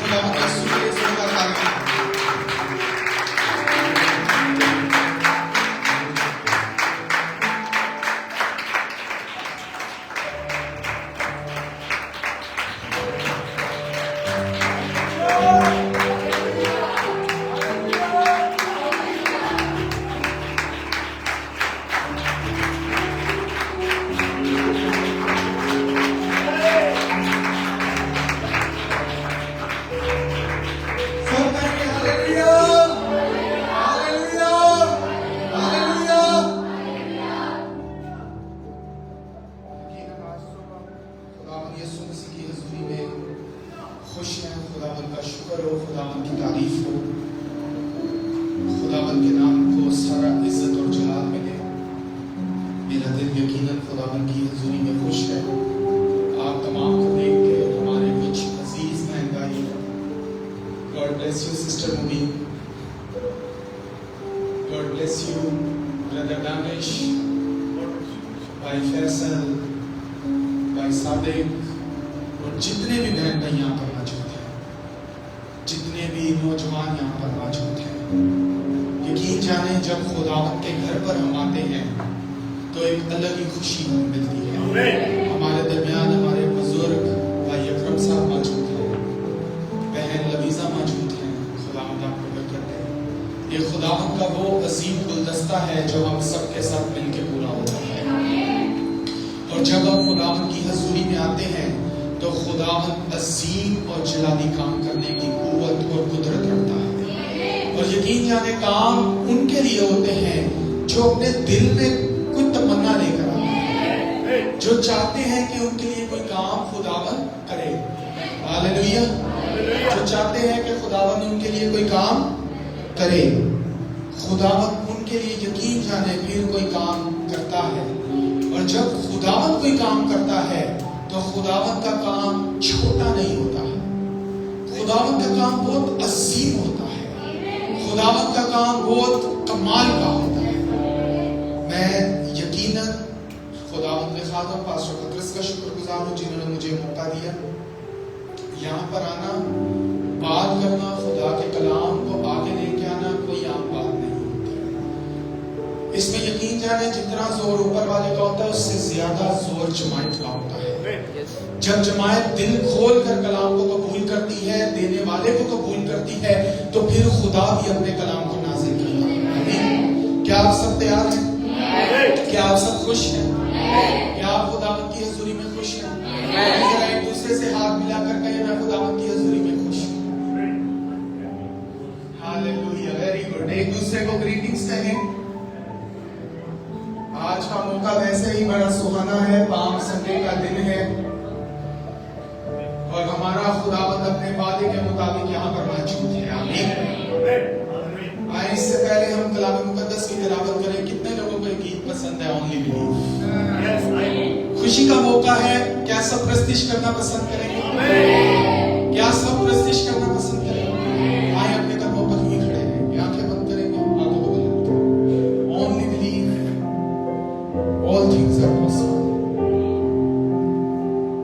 खुदावंद यीशु के लिए जोरदार तालियां। जब जमायत दिल खोल कर कलाम को कबूल करती है, देने वाले को कबूल करती है, तो फिर खुदा भी अपने कलाम को नाज़िल करता है। क्या आप सब तैयार हैं? क्या आप सब खुश हैं? क्या आप खुदावंद की हजूरी में खुश हैं? जरा एक दूसरे से हाथ मिलाकर कहें, मैं खुदावंद की हजूरी में खुश हूँ। Hallelujah, very good. एक दूसरे को ग्रीटिंग्स कहें। आज का मौका वैसे ही बड़ा सुहाना है, पाम संडे का दिन है और हमारा खुदावंद अपने वादे के मुताबिक यहाँ पर मौजूद है। आमीन। आए इससे पहले हम कलाम मुकद्दस की तिलावत करें। कितने लोगों को ये गीत पसंद है? Only believe. खुशी का मौका है। क्या सब प्रस्तिश करना पसंद करेंगे? क्या सब प्रस्तिश करना पसंद करेंगे? आए अपने कदमों पर ही खड़े हैं, आंखें बंद करेंगे, हाथों को बुलंद। Only believe, all things are possible.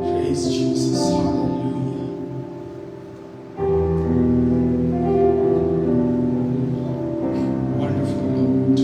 Praise Jesus, hallelujah. Wonderful Lord.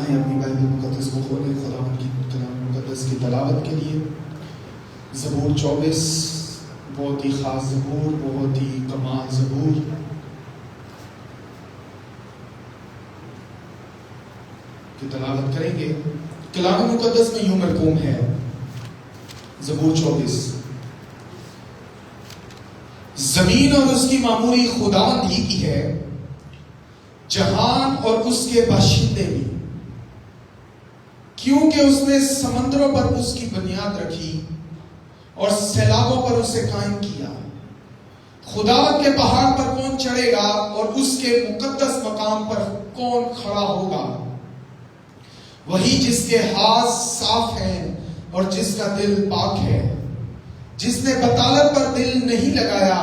आए अपनी बाइबल मुकद्दस को खोलें खुदावन की कलाम मुकद्दस की तलावत के लिए। ज़बूर 24 बहुत ही ख़ास ज़बूर, बहुत ही कमाल ज़बूर। की तलावत करेंगे। कलाम मुकद्दस में यूं मरकूम है ज़बूर 24, ज़मीन और उसकी मामूरी खुदावंद ही की है, जहान और उसके बाशिंदे भी, क्योंकि उसने समंदरों पर उसकी बुनियाद रखी और सैलाबों पर उसे कायम किया। खुदावंद के पहाड़ पर कौन चढ़ेगा और उसके मुकद्दस मकाम पर कौन खड़ा होगा? वही जिसके हाथ साफ हैं और जिसका दिल पाक है, जिसने बतालत पर दिल नहीं लगाया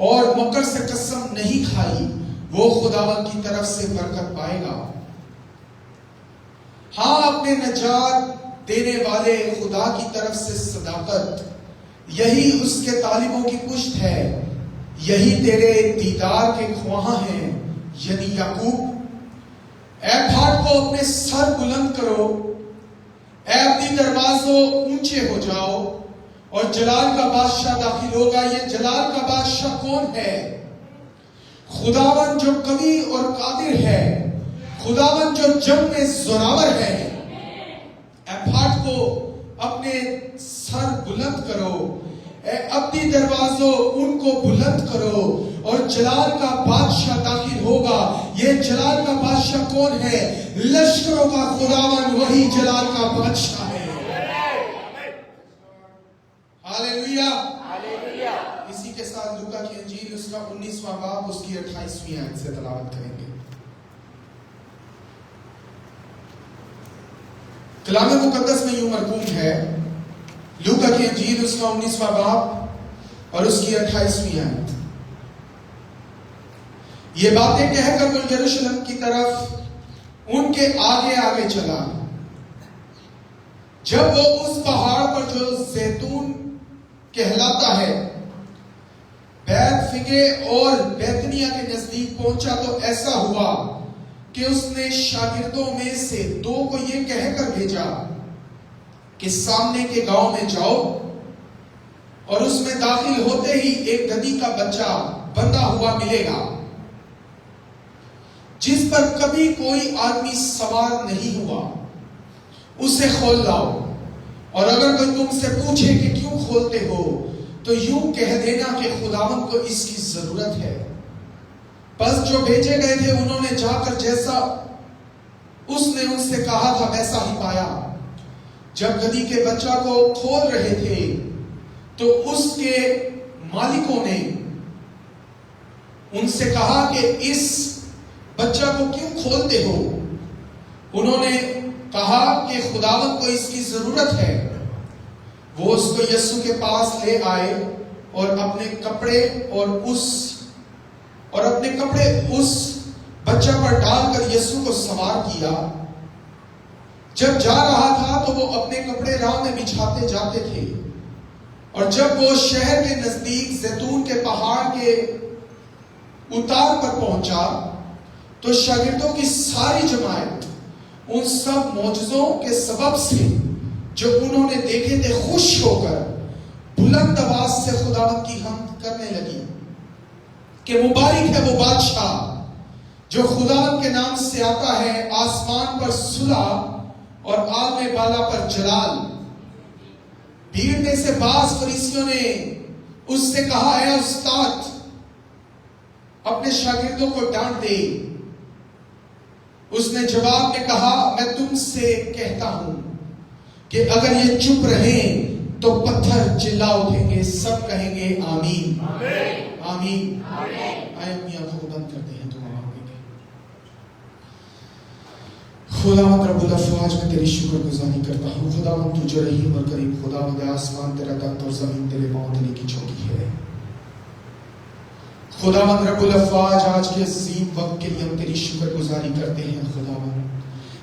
और मकर से कसम नहीं खाई, वो खुदावंद की तरफ से बरकत पाएगा। हाँ, अपने नजात देने वाले खुदा की तरफ से सदाकत, यही उसके तालिबों की पुष्ट है, यही तेरे दीदार के ख्वाह हैं यानी याकूब। ऐ फाट को अपने सर बुलंद करो, ऐ अपनी दरवाजों ऊंचे हो जाओ और जलाल का बादशाह दाखिल होगा। ये जलाल का बादशाह कौन है? खुदावन जो कवी और कादिर है, खुदावन जो जंग में जोरावर है। ऐ फाट को अपने सर बुलंद करो, अपनी दरवाजों उनको बुलंद करो और जलाल का बादशाह दाखिल होगा। ये जलाल का बादशाह कौन है? लश्करों का खुदावन, वही जलाल का बादशाह है। हालेलुया। इसी के साथ लूका की इंजील उसका 19वां बाब उसकी 28वीं आयत से तलावत करेंगे। कलाम मुकद्दस में यूं मरकूम है, लूका की इंजील उसका 19वां बाब और उसकी 28वीं आयत। ये बातें कहकर वो यरूशलेम की तरफ उनके आगे आगे चला। जब वो उस पहाड़ पर जो जैतून कहलाता है, बैतफगे और बैतनिया के नजदीक पहुंचा तो ऐसा हुआ कि उसने शागिर्दों में से 2 को ये कहकर भेजा कि सामने के गांव में जाओ और उसमें दाखिल होते ही एक गधी का बच्चा बंधा हुआ मिलेगा, जिस पर कभी कोई आदमी सवार नहीं हुआ, उसे खोल लाओ। और अगर कोई तुमसे पूछे कि क्यों खोलते हो, तो यूं कह देना कि खुदावंद को इसकी जरूरत है। बस जो भेजे गए थे उन्होंने जाकर जैसा उसने उनसे कहा था वैसा ही पाया। जब गधी के बच्चा को खोल रहे थे तो उसके मालिकों ने उनसे कहा कि इस बच्चा को क्यों खोलते हो? उन्होंने कहा कि खुदावंद को इसकी जरूरत है। वो उसको यीशु के पास ले आए और अपने कपड़े उस बच्चा पर डालकर यीशु को सवार किया। जब जा रहा था तो वो अपने कपड़े राह में बिछाते जाते थे, और जब वो शहर के नजदीक जैतून के पहाड़ के उतार पर पहुंचा तो शागिर्दों की सारी जमात उन सब मौजज़ों के सबब से जो उन्होंने देखे थे खुश होकर बुलंद आवाज से खुदावंद की हम्द करने लगी कि मुबारक है वो बादशाह जो खुदावंद के नाम से आता है। आसमान पर सुलह और आलमे बाला पर जलाल। भीड़ में से बाज फरीसियों ने उससे कहा, है उस्ताद, अपने शागिर्दों को डांट दे। उसने जवाब में कहा, मैं तुमसे कहता हूं कि अगर ये चुप रहे तो पत्थर चिल्ला उठेंगे। सब कहेंगे आमीन आमीन। आए अपनी आंखों को बंद करते हैं, दुआ मांगेंगे। खुदावंद रब्बुल अफ़वाज में तेरी शुक्रगुजारी करता हूँ। खुदावंद तू जो रहीम और करीम खुदावंद, आसमान तेरा तख्त और जमीन तेरे पांव तले की चौकी है। खुदावंद रब्बुल अफ़वाज, आज के अज़ीम वक्त के लिए हम तेरी शुक्रगुजारी करते हैं। खुदावंद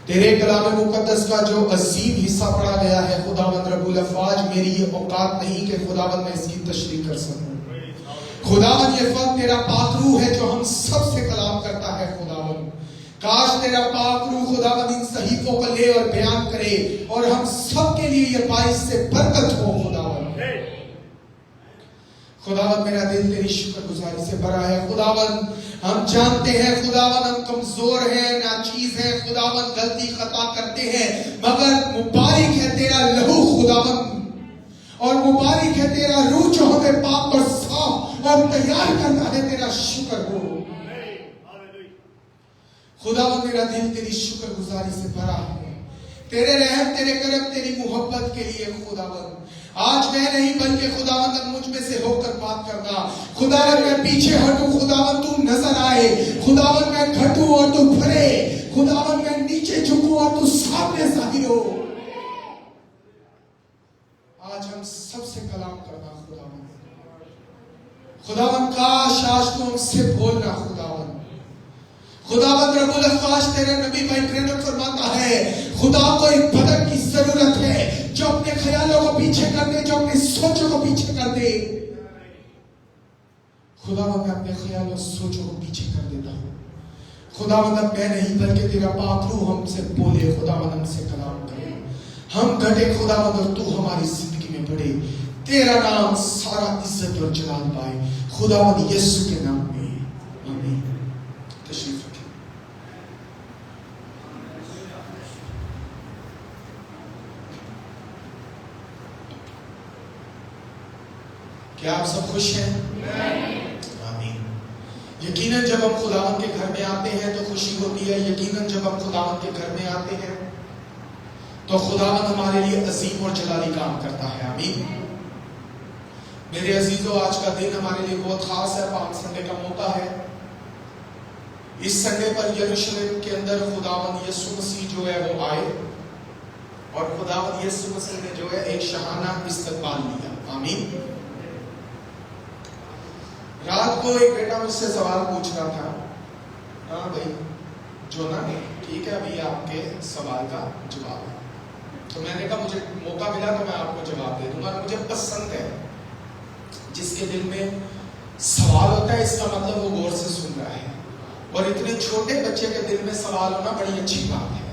तेरे कलाम मुकद्दस का जो अजीम हिस्सा पढ़ा गया है, खुदावंद रब्बुल अफ़वाज, मेरी ये औकात नहीं कि खुदावंद मैं इसकी तशरीह कर सकूं। खुदावंद ये फर्क तेरा पाक रूह है जो हम सब से कलाम करता है। खुदावंद काश तेरा पाक रूह खुदावंद इन सहीफों को ले और बयान करे और हम सब के लिए ये बाइस से बरकत हो खुदावंद। खुदावंद मेरा दिल तेरी शुक्रगुजारी से भरा है खुदावंद। हम जानते हैं खुदावंद हम कमजोर हैं, नाचीज हैं खुदावंद, गलती खता करते हैं, मगर मुबारक है तेरा लहू खुदावंद और मुबारक है तेरा रूह जो हमें पाक और साफ और तैयार करता है। तेरा शुक्र हो खुदावंद, मेरा दिल तेरी शुक्रगुजारी से भरा है, तेरे रहम तेरे करम तेरी मोहब्बत के लिए खुदावंद। आज मैं नहीं बल्कि खुदावंद मुझ में से होकर बात करना। खुदावंद मैं पीछे हटूं, खुदावंद तू नजर आए, खुदावंद मैं घटूं और तू भरे, खुदावंद मैं नीचे झुकूं और तू सामने जाहिर हो। आज हम सबसे कलाम करना खुदावंद। खुदावंद काश आज तू हमसे बोलना खुदावंद। खुदावंद रब्बुल अफ़्फ़ाश तेरे नबी भाई प्रेरक फरमाता है खुदा को एक बदन की जरूरत है जो अपने ख्यालों को पीछे कर दे, जो अपनी सोचों को पीछे कर दे। खुदावंद मैं अपने ख्यालों सोचों को पीछे कर देता हूँ खुदावंद। मैं नहीं बल्कि तेरा पाक रूह हमसे बोले खुदावंद, हमसे कलाम करे, हम घटे खुदावंद और तू हमारी जिंदगी में बढ़े, तेरा नाम सारा इज्जत और जलाल पाए खुदावंद यीशु के नाम में, आमीन। तशरीफ रखें। क्या आप सब खुश हैं? आमीन। यकीनन जब हम खुदावंद के घर में आते हैं तो खुशी होती है। यकीनन जब हम खुदावंद के घर में आते हैं तो खुदावंद हमारे लिए अजीम और जलाली काम करता है। आमीन। मेरे अजीजों, आज का दिन हमारे लिए बहुत खास है। पाम संडे का मौका है। इस संडे पर यरूशलेम के अंदर खुदावंद यीशु मसीह जो है वो आए और खुदावंद यीशु मसीह ने जो है एक शहाना इस्तकबाल लिया। आमीन। रात को एक बेटा मुझसे सवाल पूछ रहा था, हाँ भाई जोना ठीक है, अभी आपके सवाल का जवाब है। तो मैंने कहा मुझे मौका मिला तो मैं आपको जवाब दे दूंगा। मुझे पसंद है जिसके दिल में सवाल होता है, इसका मतलब वो गौर से सुन रहा है। और इतने छोटे बच्चे के दिल में सवाल होना बड़ी अच्छी बात है।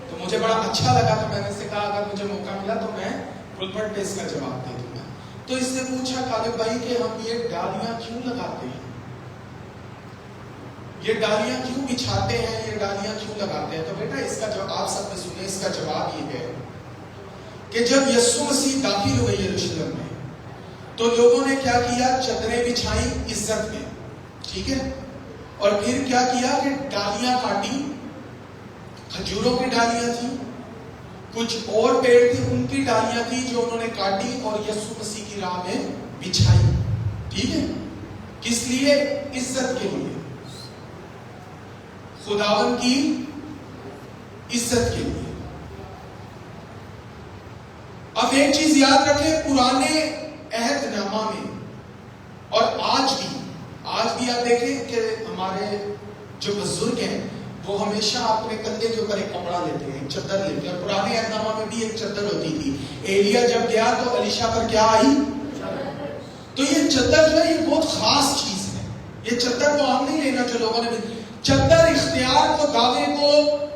तो मुझे बड़ा अच्छा लगा, तो मैंने से कहा अगर मुझे मौका मिला तो मैं पुलपट पे इसका जवाब दे दूंगा। तो इसने पूछा कालिब भाई कि हम ये डालियां क्यों लगाते हैं, ये डालियां क्यों बिछाते हैं, ये डालियां क्यों लगाते हैं? तो बेटा इसका जवाब आप सबने सुने। इसका जवाब ये है कि जब यीशु मसीह दाखिल हुए यरूशलेम में तो लोगों ने क्या किया, चदरें बिछाई इज्जत में, ठीक है, और फिर क्या किया कि डालियां काटी। खजूरों की डालियां थी, कुछ और पेड़ थे उनकी डालियां थी जो उन्होंने काटी और यीशु मसीह की राह में बिछाई, ठीक है। किस लिए? इज्जत के लिए, खुदावन की इज्जत के लिए। अब एक चीज याद रखें, पुराने अहदनामा में और आज भी आप देखें कि हमारे जो बुजुर्ग हैं वो हमेशा अपने कंधे के ऊपर एक कपड़ा लेते हैं, एक चद्दर लेते हैं। और पुराने अहदनामा में भी एक चद्दर होती थी। एलिया जब गया तो एलीशा पर क्या आई? तो ये चद्दर जो है ये बहुत खास चीज है। ये चद्दर को आम नहीं लेना जो लोगों ने, चद्दर इख्तियार को, दावे को,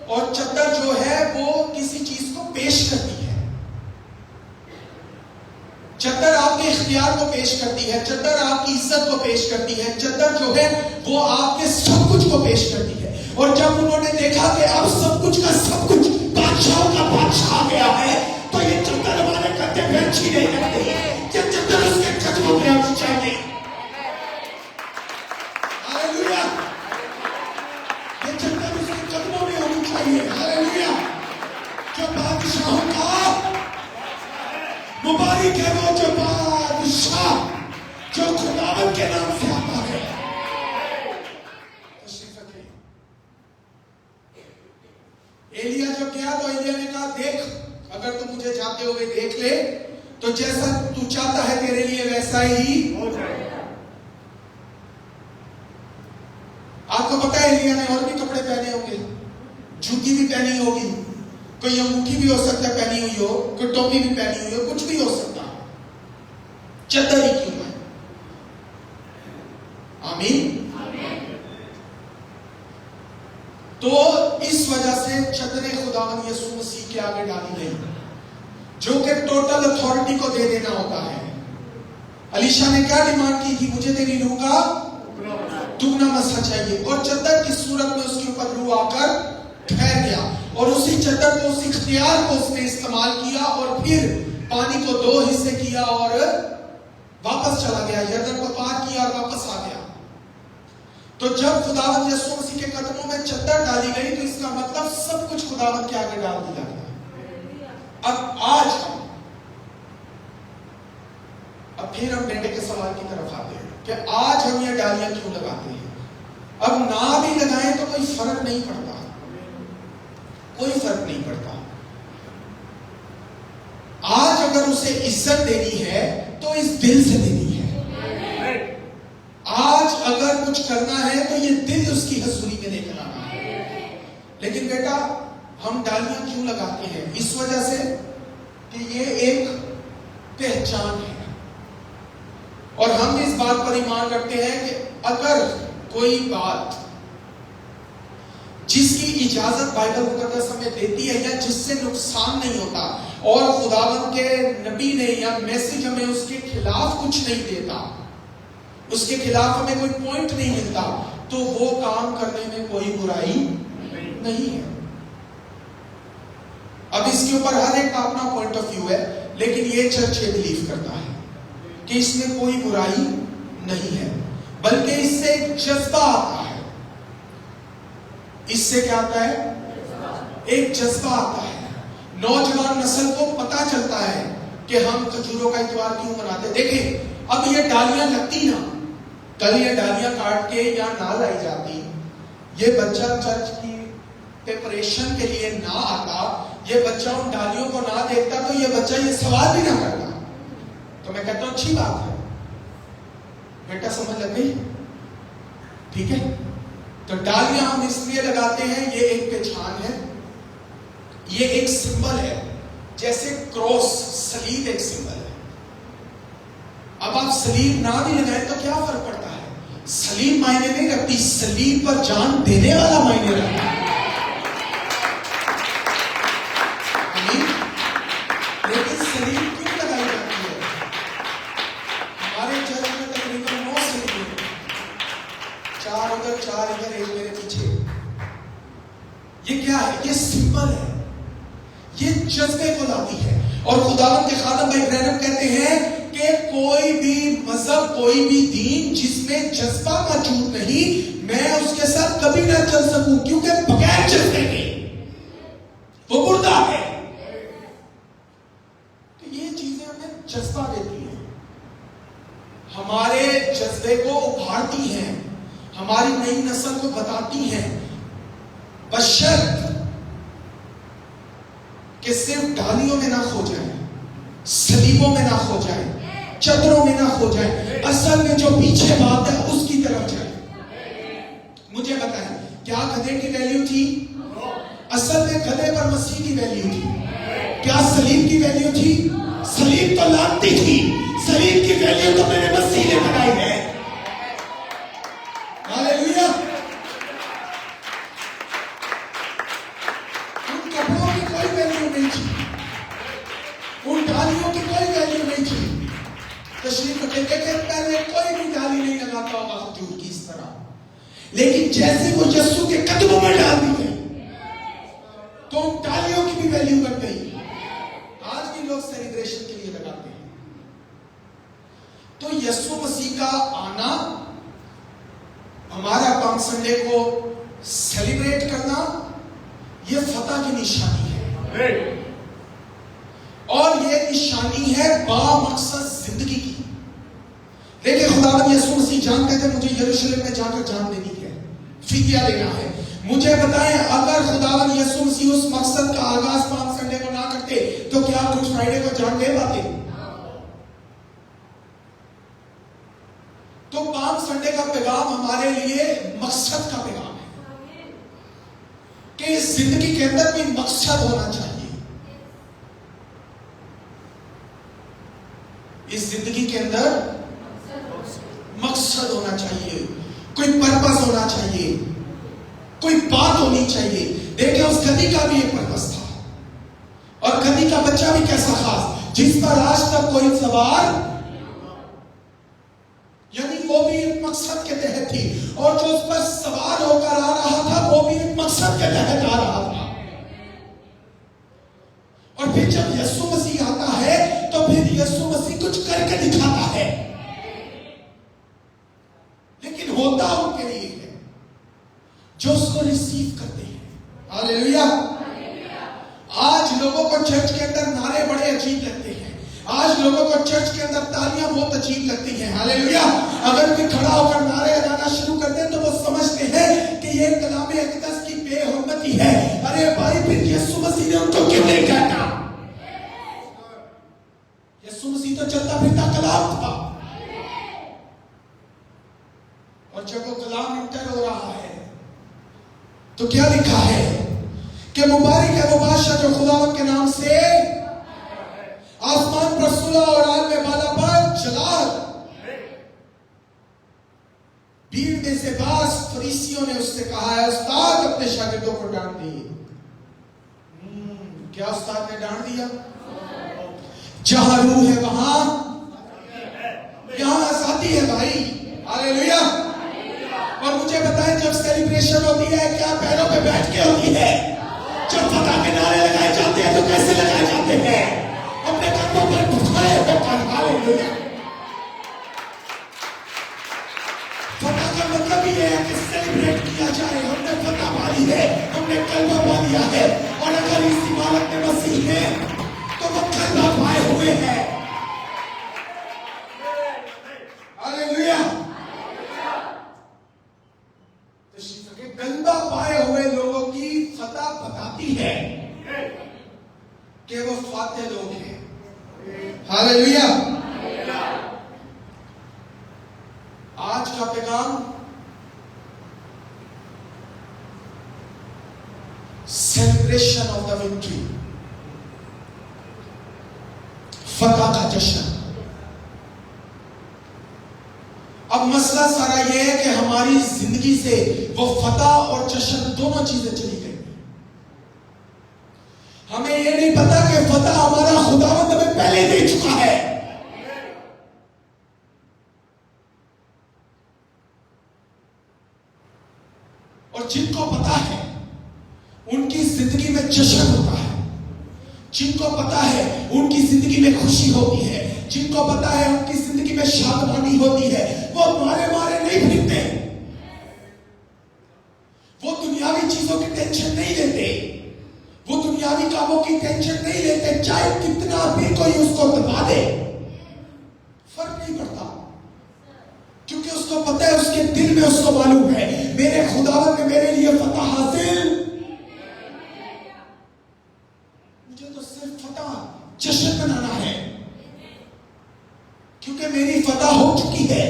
और चद्दर जो है वो किसी चीज को पेश करती है। चद्दर आपके इख्तियार को पेश करती है, चद्दर आपकी इज्जत को पेश करती है, चद्दर जो है वो आपके सब कुछ को पेश करती है। और जब उन्होंने देखा कि अब सब कुछ का सब कुछ बादशाहों का बादशाह आ गया है तो ये चद्दर हमारे कंधे पे अच्छी नहीं लगती, ये चद्दर उसके कदमों में आनी चाहिए। हालेलुया, ये चद्दर उसके कदमों में होनी चाहिए। हालेलुया, जो बादशाहों का मुबारक है वो जो बादशाह जो खुदावंद के नाम से आता है। एलिया जब गया तो एलिया ने कहा देख, अगर तू मुझे जाते हुए देख ले तो जैसा तू चाहता है तेरे लिए वैसा ही हो जाएगा। आपको पता है एलिया ने और भी कपड़े पहने होंगे, जूती भी पहनी होगी, कोई अंगूठी भी हो सकता है पहनी हुई हो, कोई टोपी भी पहनी हुई हो, कुछ भी हो सकता है, चद्दर ही क्यों है। आमीन। तो यीशु मसीह के आगे डाली गई, जो कि टोटल अथॉरिटी को दे देना होता है। अलीशा ने क्या डिमांड की थी? मुझे तेरी रूह का दुगना मसा चाहिए। और चद्दर की सूरत में उसके ऊपर रूह आकर ठहर गया और उसी चद्दर को, उसी इख्तियार को उसने इस्तेमाल किया और फिर पानी को 2 हिस्से किया और वापस चला गया, यरदन को पार किया और वापस आ गया। तो जब खुदावंद यीशु मसीह के कदमों में चद्दर डाली गई तो इसका मतलब सब कुछ खुदावंद के आगे डाल दिया गया। अब फिर हम बेटे के सवाल की तरफ आते हैं कि आज हम ये डालियां क्यों लगाते हैं? अब ना भी लगाएं तो कोई फर्क नहीं पड़ता, कोई फर्क नहीं पड़ता। आज अगर उसे इज्जत देनी है तो इस दिल से देनी है। आज अगर कुछ करना है तो ये दिल उसकी हजूरी में लेकर आना है। लेकिन बेटा, हम डालियां क्यों लगाते हैं? इस वजह से कि ये एक पहचान है और हम इस बात पर ईमान रखते हैं कि अगर कोई बात जिसकी इजाजत बाइबल मुकद्दस हमें देती है या जिससे नुकसान नहीं होता और खुदावंद के नबी ने या मैसेज हमें उसके खिलाफ कुछ नहीं देता, उसके खिलाफ हमें कोई पॉइंट नहीं मिलता, तो वो काम करने में कोई बुराई नहीं है। अब इसके ऊपर हर एक का अपना पॉइंट ऑफ व्यू है, लेकिन ये चर्च ये बिलीव करता है कि इसमें कोई बुराई नहीं है, बल्कि इससे एक जज्बा आता है। इससे क्या आता है? एक जज्बा आता है। नौजवान नस्ल को पता चलता है कि हम खजूरों का इत्वार क्यों मनाते। देखिए, अब ये डालियां लगती ना, कल ये डालियां काट के या ना लाई जाती, ये बच्चा चर्च की प्रिपरेशन के लिए ना आता, ये बच्चा उन डालियों को ना देखता, तो ये बच्चा ये सवाल भी ना करता। तो मैं कहता हूं अच्छी बात है, बेटा समझ लग गई? ठीक है। तो डालियां हम इसलिए लगाते हैं, ये एक पहचान है, ये एक सिंबल है। जैसे क्रॉस, सलीब एक सिंबल है। अब आप सलीब ना भी लगाएं तो क्या फर्क पड़ता है? सलीब मायने नहीं रखती, सलीब पर जान देने वाला मायने रखता है। लेकिन सलीब क्यों लगाई जाती है? हमारे चर्च में तकरीबन 9 सलीब हैं, 4 उधर 4 इधर, एक मेरे पीछे। ये क्या है? ये सिंबल है, ये जज्बे को लाती है। और खुदावंद के खादम भाई ब्रैनम कहते हैं कि कोई भी मजहब, कोई भी दीन जिसमें जज्बा मौजूद नहीं, मैं उसके साथ कभी ना चल सकूं, क्योंकि बगैर जज्बे के वो मुर्दा है। तो ये चीजें हमें जज्बा देती हैं, हमारे जज्बे को उभारती हैं, हमारी नई नस्ल को बताती हैं, बशर्त कि सिर्फ डालियों में ना खो जाए, सलीबों में ना खो जाए, चदरों में ना खो जाए, असल में जो पीछे बात है उसकी तरफ जाए। मुझे बताएं, क्या गधे की वैल्यू थी? असल में गधे पर मसीह की वैल्यू थी। क्या सलीब की वैल्यू थी? सलीब तो लाती थी, सलीब की वैल्यू तो मेरे मसीह ने बनाई है। हालेलुया। उन कपड़ों की कोई वैल्यू नहीं थी, उन डालियों की कोई वैल्यू नहीं थी। तशरीफ रखेंगे कि पहले कोई भी डाली नहीं लगाता होगा खजूर की इस तरह, लेकिन जैसे वो यीशु के कदमों में डाल दी गई तो उन डालियों की भी वैल्यू बढ़ गई। आज भी लोग सेलिब्रेशन के लिए लगाते हैं। तो यीशु मसीह का आना, हमारा पाम संडे को सेलिब्रेट करना, यह फतह की निशानी है और यह निशानी है बामकसद जिंदगी की। देखिए, खुदावंद यीशु मसीह जानते थे मुझे यरूशलेम में जाकर जान देनी है, फिदिया देना है। मुझे बताएं, अगर खुदावंद यीशु मसीह उस मकसद का आगाज पाम संडे को ना करते तो क्या गुड फ्राइडे को जान दे पाते? तो पाम संडे का पैगाम हमारे लिए मकसद का पैगाम है कि इस जिंदगी के अंदर भी मकसद होना चाहिए। इस जिंदगी के अंदर मकसद होना चाहिए, कोई पर्पस होना चाहिए, कोई बात होनी चाहिए। देखिए, उस गधी का भी एक पर्पस था। जिस पर आज तक कोई सवार, यानी वो भी एक मकसद के तहत थी, और जो उस पर सवार होकर आ रहा था वो भी एक मकसद के तहत आ रहा था। और फिर जब यीशु मसीह आता है तो फिर यीशु मसीह कुछ करके दिखाता है, लेकिन होता उनके लिए है जो उसको रिसीव करते हैं। हालेलुया। आज लोगों को चर्च के अंदर नारे बड़े अजीब लगते हैं, आज लोगों को चर्च के अंदर तालियां बहुत अजीब लगती हैं। हालेलुया। अगर कोई खड़ा होकर नारे लगाना शुरू कर दे तो वो समझते हैं कि ये कलामे अक़दस की बेहुरमती है। अरे भाई, फिर यीशु मसीह ने उनको क्यों नहीं कहता? यीशु मसीह तो चलता फिरता कलाम था, और जब वो कलाम इंटर हो रहा है तो क्या लिखा है कि मुबारक है वो बादशाह जो खुदावंद के नाम से आसमान पर सुलह और आग में बाला पर चला। भीड़ में से बास फरीसियों ने उससे कहा है, उस्ताद अपने शागिर्दों को डांट दिए। क्या उस्ताद ने डांट दिया? जहां रूह है वहां यहां आजादी है भाई। हालेलुया। और मुझे बताएं, जब सेलिब्रेशन होती है क्या पैरों पे बैठ के होती है? जब फतह के नारे लगाए जाते हैं तो कैसे लगाए जाते हैं? अपने कंधों पर उठाए होकर। हालेलुया। फतह का मतलब ये है कि सेलिब्रेट किया जाए, हमने फतह पाई है, हमने कलमा पा लिया है, और अगर इस इमारत में मसीह है तो वो कलमा पाए हुए हैं। हालेलुया। गंदा पाए हुए लोगों की फतह बताती है कि वो फाते लोग हैं। हालेलुया। आज का पैगाम सेलिब्रेशन ऑफ द विक्ट्री, फतह का जश्न। अब मसला सारा यह है कि हमारी जिंदगी से वो फतह और जश्न दोनों चीजें चली गई। हमें यह नहीं पता कि फतह हमारा खुदावंद हमें पहले दे चुका है। और जिनको पता है उनकी जिंदगी में जश्न होता है, जिनको पता है उनकी जिंदगी में खुशी होती है, जिनको पता है उनकी जिंदगी में शादमानी होती है, वो मारे मारे नहीं फिरते, वो दुनियावी चीजों की टेंशन नहीं लेते, वो दुनियावी कामों की टेंशन नहीं लेते। चाहे कितना भी कोई उसको दबा दे, फर्क नहीं पड़ता, क्योंकि उसको पता है, उसके दिल में उसको मालूम है मेरे खुदावंद ने मेरे लिए फतह हासिल, मुझे तो सिर्फ फतह जश्न मनाना है, क्योंकि मेरी फतह हो चुकी है।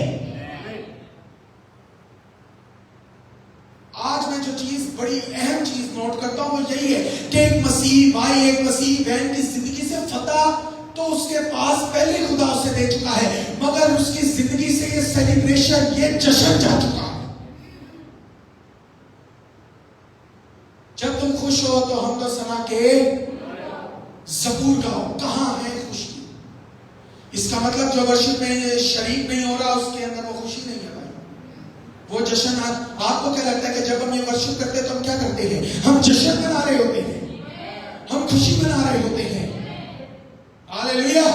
आज मैं जो चीज बड़ी अहम चीज नोट करता हूं वो यही है कि एक मसीह भाई, एक मसीह बहन की जिंदगी से फतह तो उसके पास पहले खुदा उसे दे चुका है, मगर उसकी जिंदगी से ये सेलिब्रेशन, ये जश्न जा चुका है। जब तुम खुश हो तो हम तो सना के ज़बूर गाओ, कहां है खुशी? इसका मतलब जो वर्शिप में शरीक नहीं हो रहा उसके अंदर वो खुशी नहीं है भाई, वो जश्न। आपको क्या लगता है कि जब हम ये वर्शिप करते हैं तो हम क्या करते हैं? हम जश्न मना रहे होते हैं, हम खुशी मना रहे होते हैं। हालेलुया।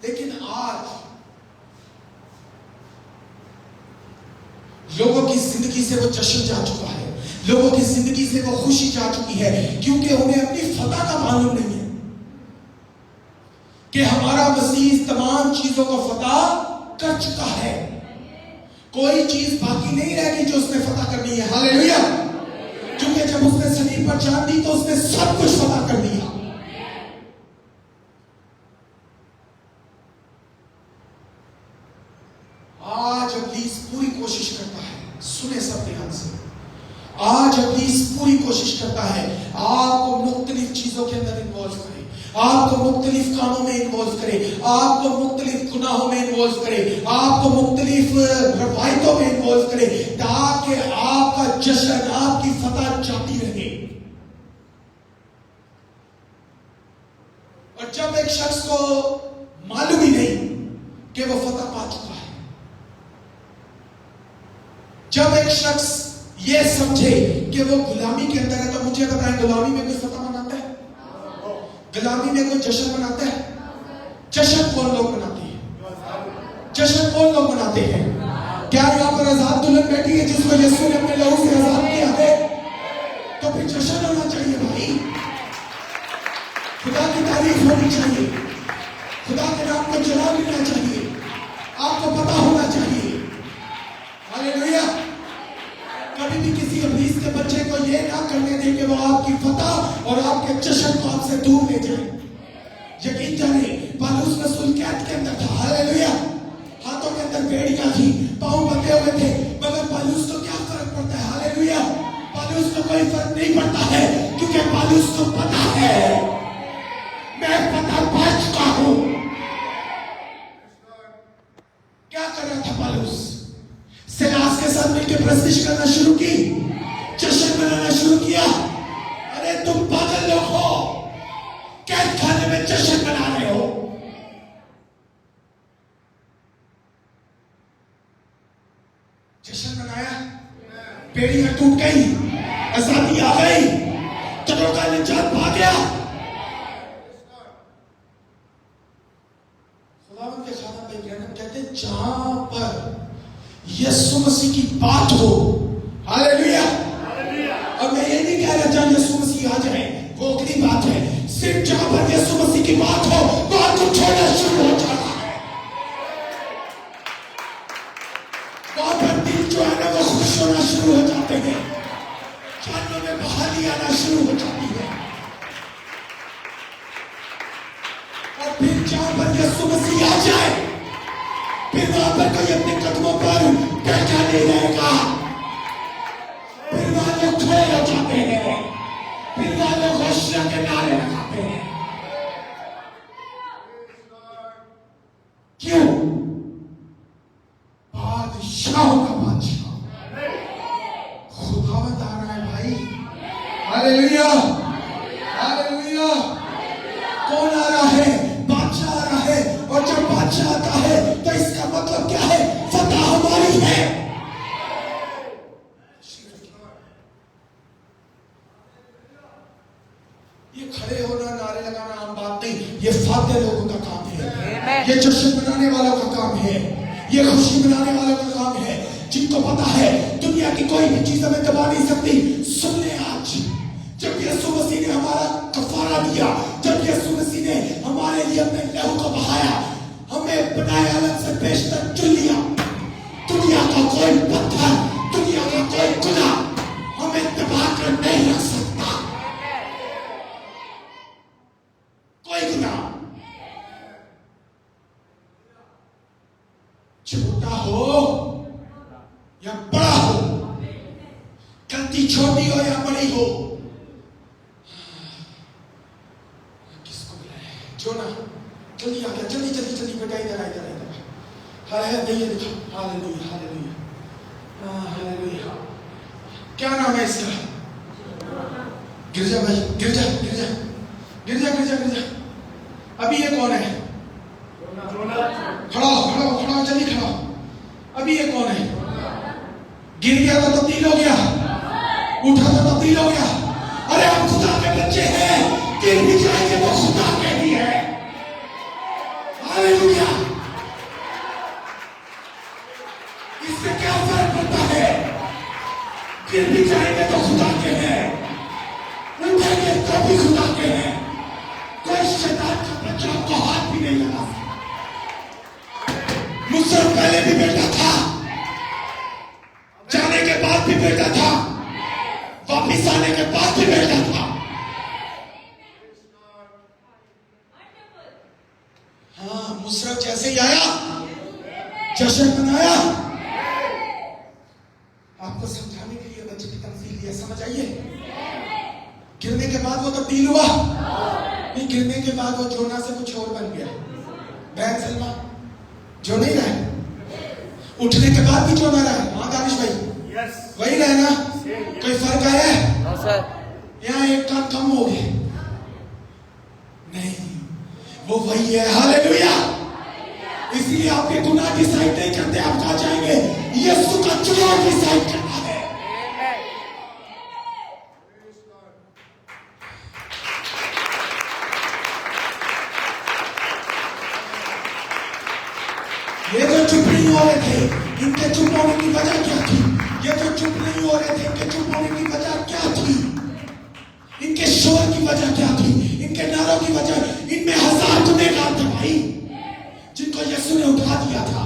लेकिन आज लोगों की जिंदगी से वो जश्न जा चुका है, लोगों की जिंदगी से वो खुशी जा चुकी है, क्योंकि उन्हें अपनी फतह का मालूम नहीं है कि हमारा मसीह तमाम चीजों को फतह कर चुका है। कोई चीज बाकी नहीं रहेगी जो उसने फतह करनी है। हालेलुया। क्योंकि जब उसने सलीब पर जान दी तो उसने सब कुछ फतह कर दिया। आज इब्लीस पूरी कोशिश करता है, सुने सब ध्यान से, आज इब्लीस पूरी कोशिश करता है आपको मुख्तलिफ चीजों के अंदर इन्वॉल्व करे, आपको मुख्तलिफ कामों में इन्वॉल्व करे, आपको मुख्तलिफ गुनाहों में इन्वॉल्व करे, आपको मुख्तलिफ रवायतों में इन्वॉल्व करे, ताकि आपका जश्न, आपकी फतह जाती रहे। और जब एक शख्स को मालूम ही नहीं कि वो फतह पा चुका है, जब एक शख्स ये समझे कि वो गुलामी के अंदर है, तो मुझे बताएं, गुलामी में कोई फतह मनाता है? गुलामी में कोई जश्न मनाता है? जश्न कौन लोग मनाते हैं? जश्न कौन लोग मनाते हैं? क्या यहाँ पर आजाद दुल्हन बैठी है जिसको यीशु ने अपने लहू से आजाद किया है? तो फिर जश्न होना चाहिए भाई, खुदा की तारीफ होनी चाहिए, खुदा के नाम को जला लेना चाहिए, आपको पता होना चाहिए। हालेलुया। कभी भी किसी इब्लीस के बच्चे को ये ना करने दें कि वो आपकी फतह और आपके जश्न को आपसे दूर ले जाए। यकीन जाने पौलुस रसूल कैद के अंदर था, हालेलुया, हाथों के अंदर बेड़ियां थी, पांव बंधे हुए थे, मगर पौलुस को क्या फर्क पड़ता है? हालेलुया। पौलुस को कोई फर्क नहीं पड़ता है, क्योंकि पौलुस को पता है मैं फतह पा चुका हूं। क्या कर रहा था पौलुस? सिलास के साथ मिलकर प्रस्तिश करना शुरू की, जश्न मनाना शुरू किया। अरे तुम पागल लोग हो, कैद खाने में जश्न मना रहे हो। जश्न मनाया, बेड़ियां टूट गई, आजादी आ गई, तनों का निजात पा गया। खुदावंद के खाना पे कहते हैं जहां पर यीशु मसीह की बात हो, हालेलुया। और मैं ये नहीं कह रहा जहां यीशु मसीह आ जाए वो अगली बात है, सिर्फ जहां पर यीशु मसीह की बात हो बात को छोड़ना शुरू हो जाता है। वहां पर दिल जो है ना वो खुश होना शुरू हो जाते हैं, जानों में बहाली आना शुरू हो जाती है। और फिर जहां पर यीशु मसीह आ जाए फिर वहां पर कोई अपने कदमों पर बैठा नहीं रहेगा, फिर वहां लोग खड़े हो जाते हैं, फिर वहां लोग होशियार के नारे लगाते हैं। क्यों? बादशाहों का बादशाह खुदावंद आ रहा है भाई, हालेलुया, हालेलुया। कौन आ रहा है? बादशाह आ रहा है। और जब बादशाह आता है तो इसका मतलब क्या है? फतह हमारी है। ये खड़े होना, नारे लगाना आम बात नहीं, ये फातह लोगों का काम है, ये जश्न मनाने वालों का काम है, ये खुशी मनाने वालों का काम है, जिनको पता है दुनिया की कोई भी चीज हमें दबा नहीं सकती। सुन ले, आज जब यीशु मसीह ने हमारा कफारा दिया, जब यीशु मसीह ने हमारे लिए अपने लहू को बहाया, हमें बनाए अलग से बेशतर चुन लिया। दुनिया का कोई पत्थर, दुनिया का कोई गुनाह हमें दबा कर नहीं रख सकता। कोई गुनाह, छोटा हो या बड़ा हो, गलती छोटी हो या बड़ी हो, किसको बुलाया? जोना जल्दी आ गया, जल्दी जल्दी जल्दी बेटा, इधर इधर इधर। हाय नहीं देखो, हालेलुया हालेलुया हालेलुया। क्या नाम है इसका? गिरजा भाई, गिरजा गिरजा गिरजा गिरजा गिरजा। अभी ये कौन है? खड़ा हो खड़ा हो खड़ा हो, जल्दी खड़ा हो। अभी ये कौन है? गिर गया तो तब्दील हो गया, उठा तो तब्दील हो गया। अरे हम खुदा के बच्चे हैं, गिर भी जाएंगे तो खुदा के भी है। हालेलुया। इससे क्या फर्क पड़ता है? गिर भी जाएंगे तो खुदा के हैं, उठेंगे तो भी खुदा के हैं। कोई शैतान का बच्चा को हाथ भी नहीं लगा। मुझसे पहले भी बेटा था, जाने के बाद भी बेटा था, वापिस आने के बाद भी बेटा था। हाँ, मुसरत जैसे ही आया, जश्न मनाया। आपको समझाने के लिए बच्चे की तमसील दिया, समझ आइए। गिरने के बाद वो तब्दील हुआ नहीं, गिरने के बाद वो जोना से कुछ और बन गया। बहन सलमा जो नहीं रहे, उठने के बाद भी जो ना रहे। हाँ दानिश भाई, वही रहे ना? कोई फर्क आया है? यहाँ एक काम कम हो गया नहीं। वो वही है। हालेलुया। इसलिए आपके गुनाह डिसाइड नहीं करते आप कहां जाएंगे, यीशु का चुनाव डिसाइड करना है। ये जो चुप नहीं हो रहे थे, इनके चुप होने की वजह क्या थी? ये जो चुप नहीं हो रहे थे, इनके चुप होने की वजह क्या थी? इनके शोर की वजह क्या थी? इनके नारों की वजह, इनमें 1000 गुनहगार थे भाई, जिनको यीशु ने उठा दिया था।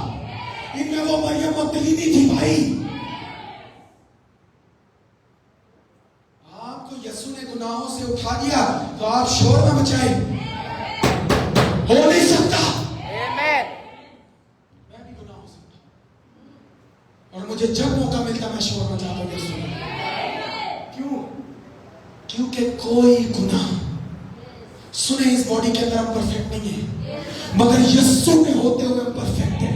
इनमें वो मरियम मगदलीनी थी भाई। आपको यीशु ने गुनाहों से उठा दिया तो आप शोर में मचाए, हो नहीं सकता। मैं भी गुनाहों से उठा, और मुझे जब मौका मिलता मैं शोर मचाता हूं यीशु में। क्यों? क्योंकि कोई गुनाह, सुने, इस बॉडी के अंदर हम परफेक्ट नहीं है, मगर यीशु में होते हुए हम परफेक्ट हैं।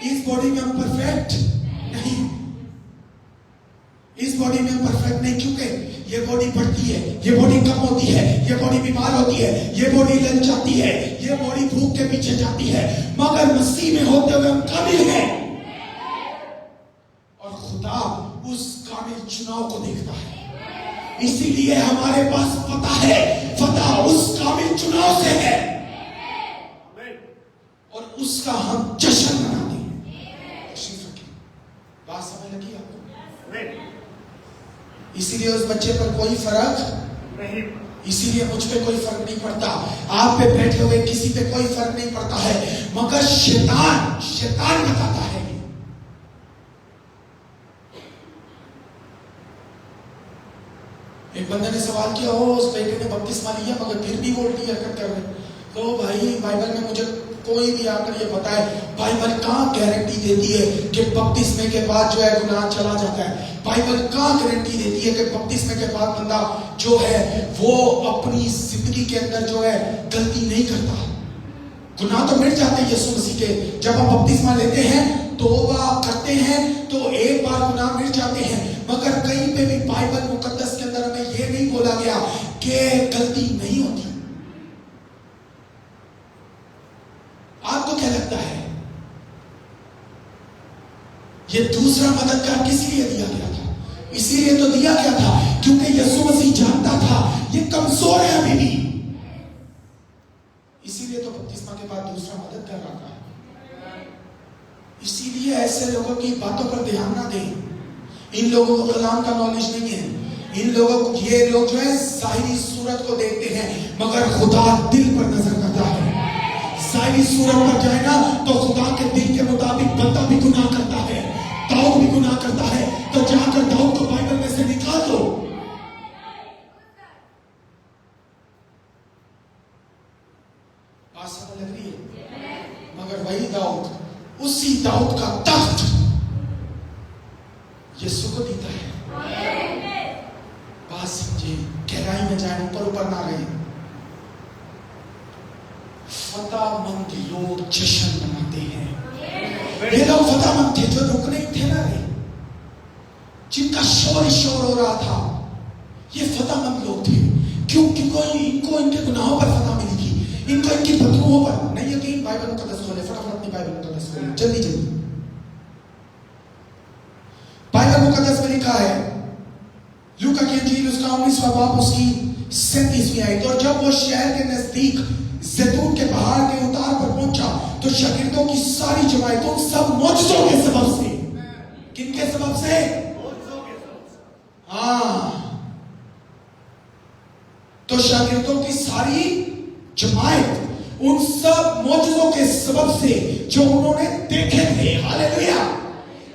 इस बॉडी में हम परफेक्ट नहीं, इस बॉडी में हम परफेक्ट नहीं, क्योंकि ये बॉडी बढ़ती है, ये बॉडी कम होती है, ये बॉडी बीमार होती है, ये बॉडी लग जाती है, ये बॉडी भूख के पीछे जाती है, मगर मसीह में होते हुए हम कामिल हैं। और खुदा उस कामिल चुनाव को देखता है, इसीलिए हमारे पास पता है, फतह उस कामिल चुनाव से है, और उसका हम जश्न मनाते हैं। बात समझ लगी आपको? इसीलिए उस बच्चे पर कोई फर्क नहीं, इसीलिए मुझ पे कोई फर्क नहीं पड़ता, आप पे बैठे हुए किसी पे कोई फर्क नहीं पड़ता है, मगर शैतान बताता है। एक बंदे ने सवाल किया, हो उस बेटे ने बपतिस्मा लिया मगर फिर भी वो उल्टी हरकत कर रहे। तो भाई बाइबल में मुझे कोई भी आकर ये बताए, बाइबल कहां गारंटी देती है कि बपतिस्मे के बाद जो है गुनाह चला जाता है? बाइबल कहां गारंटी देती है कि बपतिस्मे के बाद बंदा जो है वो अपनी जिंदगी के अंदर जो है गलती नहीं करता? गुनाह तो मिट जाते हैं यीशु मसीह के, जब हम बपतिस्मा लेते हैं, तौबा करते हैं, तो एक बार गुनाह मिट जाते हैं। मगर कहीं पे भी बाइबल मुकद्दस के अंदर हमें यह नहीं बोला गया कि गलती नहीं होती। आपको क्या लगता है ये दूसरा मददगार किस लिए दिया गया था? इसीलिए तो दिया गया था क्योंकि यीशु मसीह जानता था ये कमजोर है अभी भी, इसीलिए तो बपतिस्मा के बाद दूसरा मददगार आता है। इसीलिए ऐसे लोगों की बातों पर ध्यान ना दें, इन लोगों को कलाम का नॉलेज नहीं है, इन लोगों को, ये लोग जो है जाहिरी सूरत को देखते हैं मगर खुदा दिल पर नजर करता है। जाहिरी सूरत पर जाए ना तो खुदा के दिल के मुताबिक बंदा भी गुनाह करता है, दाऊद भी गुनाह करता है, तो जाकर दाऊद को बाइबल में से निकाल दो। बात समझ लग रही है? मगर वही दाऊद, उसी दाऊद का तख्त यीशु को देता है। बात समझे, गहराई में जाए, ऊपर ऊपर ना रहे। फतामंद लोग जश्न मनाते हैं। ये लोग फतामंद थे जो रुक नहीं थे ना रे, जिनका शोर हो रहा था, ये फतामंद लोग थे। क्यों? क्योंकि इनको इनके गुनाहों पर फतह मिली थी, इनको इनकी बदबुओं पर। नहीं यकीन, बाइबल मुकद्दस खोले, फटाफट अपनी बाइबल मुकद्दस खोले, जल्दी जल्दी। बाइबल मुकद्दस में लिखा है, लूका की इंजील उसका 19वां बाब उसकी 37वीं आयत, और जब वो शहर के नजदीक जैतून के पहाड़ के उतार पर पहुंचा तो शागिर्दों की सारी जमायतों सब मौजज़ों के सबब से, किनके सबब से? हाँ, तो शागिर्दों की सारी जमायत उन सब मौजज़ों के सबब से जो उन्होंने देखे थे। हालेलुया।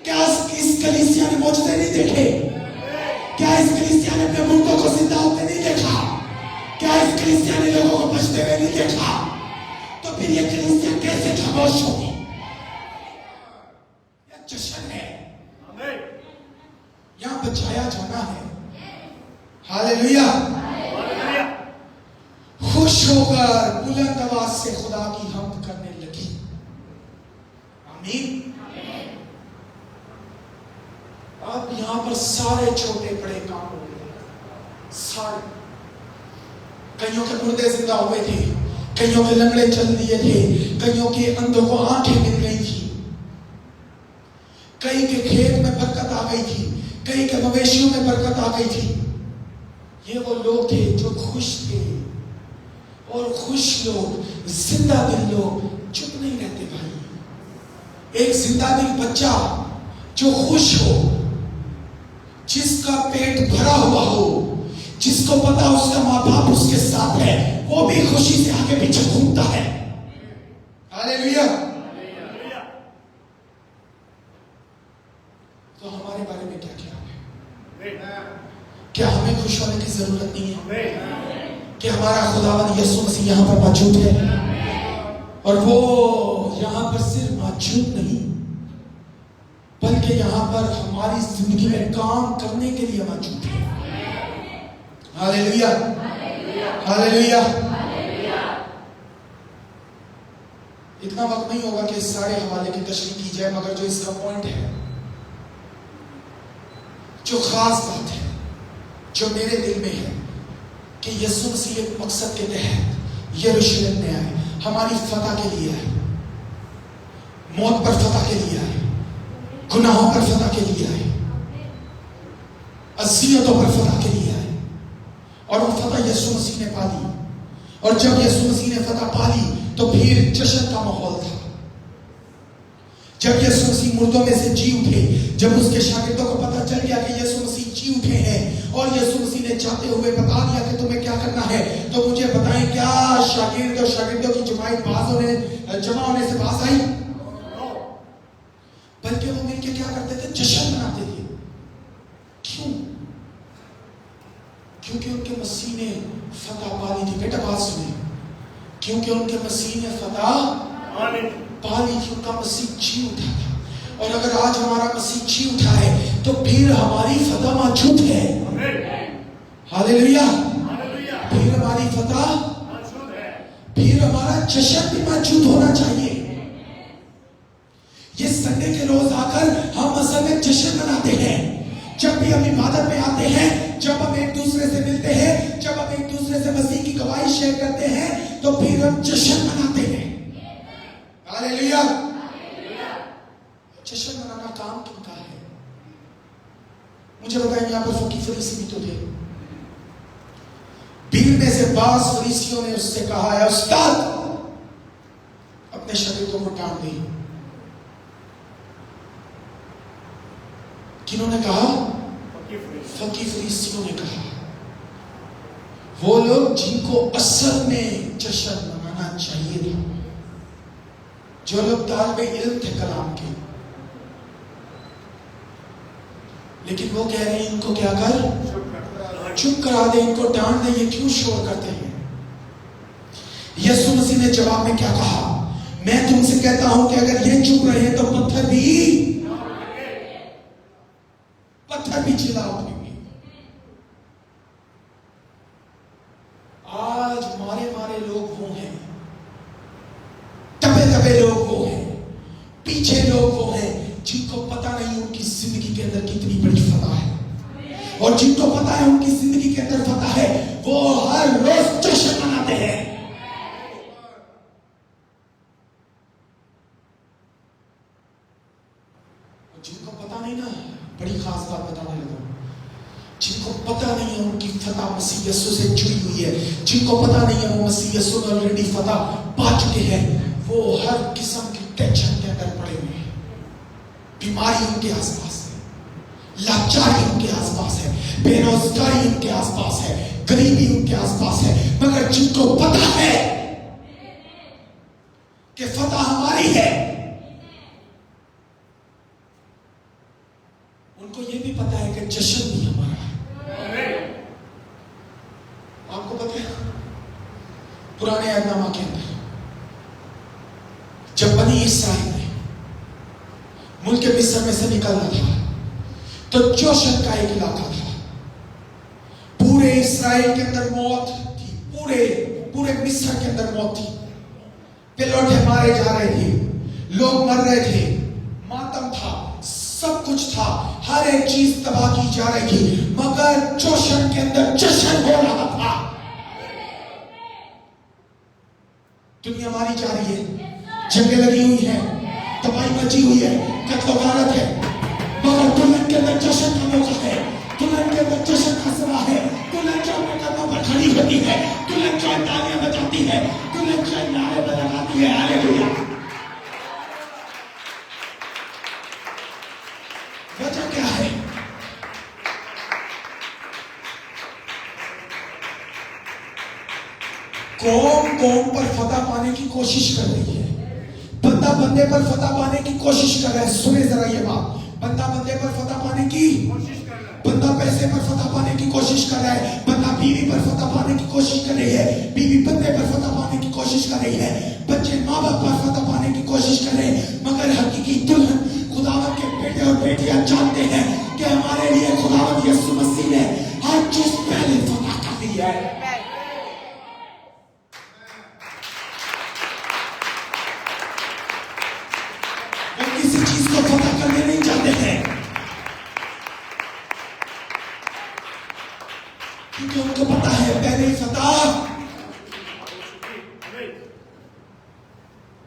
क्या इस कलीसिया ने मौजज़े नहीं देखे? क्या इस कलीसिया ने अपने मुर्दों को जिंदा होते नहीं देखा? क्या इस कलीसिया ने लोगों को बचते हुए नहीं देखा? तो फिर ये कलीसिया कैसे खामोश होगी? यह जश्न है, यहां बचाया जाना है। हालेलुया। खुश होकर बुलंद आवाज से खुदा की हम्द करने लगी। आमीन। अब यहां पर सारे छोटे बड़े काम हो गए, सारे। कईयों के मुर्दे जिंदा हुए थे, कईयों के लंगड़े चल दिए थे, कईयों के अंधों को आंखें मिल गई थी, कई के खेत में बरकत आ गई थी, कई के मवेशियों में बरकत आ गई थी। ये वो लोग थे जो खुश थे। और खुश लोग, जिंदा दिल लोग चुप नहीं रहते भाई। एक जिंदा दिल बच्चा जो खुश हो, जिसका पेट भरा हुआ हो, जिसको पता उसका माँ बाप उसके साथ है, वो भी खुशी से आगे पीछे घूमता है। हालेलुया। तो हमारे बारे में क्या ख्याल है? क्या हमें खुश होने की जरूरत नहीं है? कि हमारा खुदावंद यीशु मसीह यहाँ पर मौजूद है, और वो यहाँ पर सिर्फ मौजूद नहीं बल्कि यहाँ पर हमारी जिंदगी में काम करने के लिए मौजूद है। Hallelujah, hallelujah. इतना वक्त नहीं होगा कि इस सारे हवाले की तशरीह की जाए, मगर जो इसका पॉइंट है, जो खास बात है जो मेरे दिल में है, कि यीशु मसीह एक मकसद के तहत यरूशलेम में आए, हमारी फतह के लिए आए, मौत पर फतह के लिए आए, गुनाहों पर फतह के लिए आए, अज़ियतों पर फतह के लिए आए, और वो फतह यीशु मसीह ने पाली। और जब यीशु मसीह ने फतह पाली तो फिर जश्न का माहौल था। जब यीशु मसीह मुर्दों में से जी उठे, जब उसके शागिर्दों को पता चल गया कि यीशु मसीह जी उठे हैं, और यीशु मसीह ने चाहते हुए बता दिया कि तुम्हें क्या करना है, तो मुझे बताएं, क्या शागिर्द और शागिर्दों की जमा होने से बात आई? बल्कि वो मिलकर क्या करते थे? जश्न मनाते थे। क्यों? क्योंकि उनके मसीह ने फतह पाली थी। बेटा बात सुने, क्योंकि उनके मसीह ने फतह पाली थी, उनका मसीह जी उठा था। और अगर आज हमारा मसीह जी उठा है तो फिर हमारी फतह मौजूद है। हालेलुया, फिर हमारी फतह, फिर हमारा जश्न भी मौजूद होना चाहिए। ये संडे के रोज आकर हम असल में जश्न मनाते हैं। जब भी हम इबादत में आते हैं, जब हम एक दूसरे से मिलते हैं, जब हम एक दूसरे से मसीह की गवाही शेयर करते हैं, तो फिर हम जश्न मनाते हैं। हालेलुया। जश्न मनाना काम किनका है? मुझे बताएं, यहाँ पर फकीर फरीसी भी तो थे। भीड़ में से बास फरीसियों ने उससे कहा है, उस्ताद अपने शागिर्दों को डांट दी। किन्होंने कहा? फकीर फरीसियों ने कहा। वो लोग जिनको असल में जश्न मनाना चाहिए था, जो लोग तालिबे इल्म थे कलाम के, लेकिन वो कह रहे हैं इनको क्या कर, चुप करा दे, इनको डांट दे, ये क्यों शोर करते हैं? यीशु मसीह ने जवाब में क्या कहा? मैं तुमसे कहता हूं कि अगर ये चुप रहे तो पत्थर भी चिल्ला उठेंगे। आज मारे लोग वो हैं, दबे लोग वो हैं, पीछे लोग वो हैं जिनको पता नहीं उनकी जिंदगी के अंदर कितनी बड़ी फतह है, और जिनको पता है उनकी जिंदगी के अंदर फतह है, वो हर रोज जश्न मनाते हैं। जिनको पता नहीं ना, बड़ी खास बात बताने लगा, जिनको पता नहीं है उनकी फतह मसीह यीशु से जुड़ी हुई है, जिनको पता नहीं है वो मसीह यीशु में ऑलरेडी फतह पा चुके हैं, वो हर किस्म की टेंशन के अंदर पड़े हुए हैं। बीमारी उनके आसपास है, लाचारी उनके आसपास है, बेरोजगारी उनके आसपास है, गरीबी उनके आसपास है, मगर जिनको पता है कि फतह हमारी है, उनको ये भी पता है कि जश्न भी हमारा है। आपको पता है पुराने अहदनामा के अंदर जब बनी इस्राएल ने मुल्क मिस्र में से निकलना था, तो जोशन का एक इलाका था, पूरे इस्राएल के अंदर मौत थी, पूरे मिस्र के अंदर मौत थी। पिलौठे मारे जा रहे थे, लोग मर रहे थे, मातम था, सब कुछ था, हर एक चीज तबाह की जा रही थी, मगर जोशन के अंदर जश्न हो रहा था। दुनिया मारी जा रही है, जंगें लगी हुई है, तबाही मची हुई है, कत्ल गारत है, मगर दुल्हन के अंदर जश्न का मौका है, दुल्हन के अंदर जश्न का समा है, दुल्हन जो अपने कदमों पर खड़ी होती है, दुल्हन जो तालियां बजाती है, दुल्हन जो नारे लगाती है। हालेलुया। वजह क्या है? कौम पर फतह पाने की कोशिश कर रही है, बंदा बंदे पर फतह पाने की कोशिश कर रहा है। सुने जरा ये बात, बंदा बंदे पर फतह पाने की कोशिश कर रहा है, बंदा पैसे पर फतह पाने की कोशिश कर रहा है, बंदा बीवी पर फतह पाने की कोशिश कर रही है, बीवी बंदे पर फतह पाने की कोशिश कर रही है, बच्चे माँ बाप पर फतह पाने की कोशिश कर रहे हैं। मगर हकीकी दुल्हन खुदावंद के बेटे और बेटियां जानते हैं कि हमारे लिए खुदावंद यीशु मसीह ने हर चीज पहले फतह कर दी है। किसी चीज को फतह करने नहीं जाते हैं, क्योंकि उनको पता है पहले ही फतह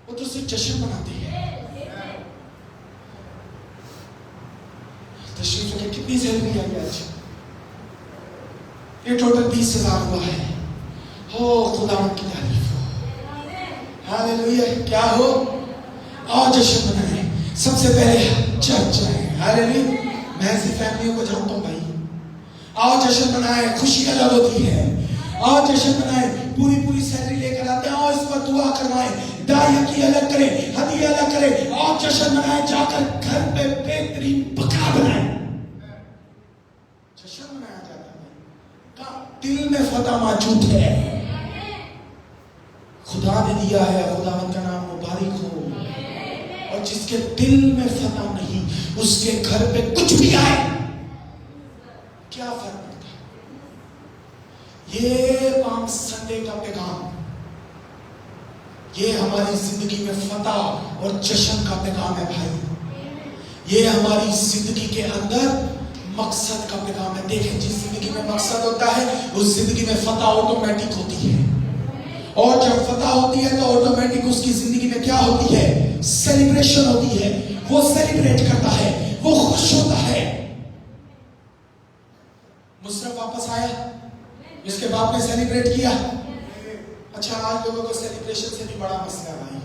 वो तो सिर्फ जश्न मनाती है। तशरीफ में कितनी सैलरी आई आज? ये टोटल 20,000 हुआ है। हो खुदावंद की तारीफ हो। हालेलुया। क्या हो? आओ जश्न मनाएं। सबसे पहले चर्च आए। हालेलुया। मैं ऐसी फैमिलियों को जानता हूं भाई। आओ जश्न मनाएं, खुशी अलग होती है। आओ जश्न मनाएं, पूरी सैलरी लेकर आते हैं, आओ इस पर दुआ करवाएं, दाई की अलग करें, हदिया अलग करें, आओ जश्न मनाएं, जाकर घर पे बेहतरीन बकरा बनाएं। जश्न मनाया जाता है, दिल में फतह मौजूद है, खुदा ने दिया है, खुदावंद का नाम मुबारक हो। और जिसके दिल में फतह नहीं, उसके घर पे कुछ भी आए क्या फर्क पड़ता है? ये पाम संडे का पैगाम, ये हमारी जिंदगी में फतह और जश्न का पैगाम है भाई। ये हमारी जिंदगी के अंदर मकसद का पैगाम है। देखें, जिस जिंदगी में मकसद होता है उस जिंदगी में फतह ऑटोमेटिक होती है, और जब फतह होती है तो ऑटोमेटिक उसकी जिंदगी में क्या होती है? सेलिब्रेशन होती है। वो सेलिब्रेट करता है, वो खुश होता है। मुशर्रफ वापस आया, इसके बाप ने सेलिब्रेट किया। अच्छा, आज लोगों को सेलिब्रेशन से भी बड़ा मसला भाई,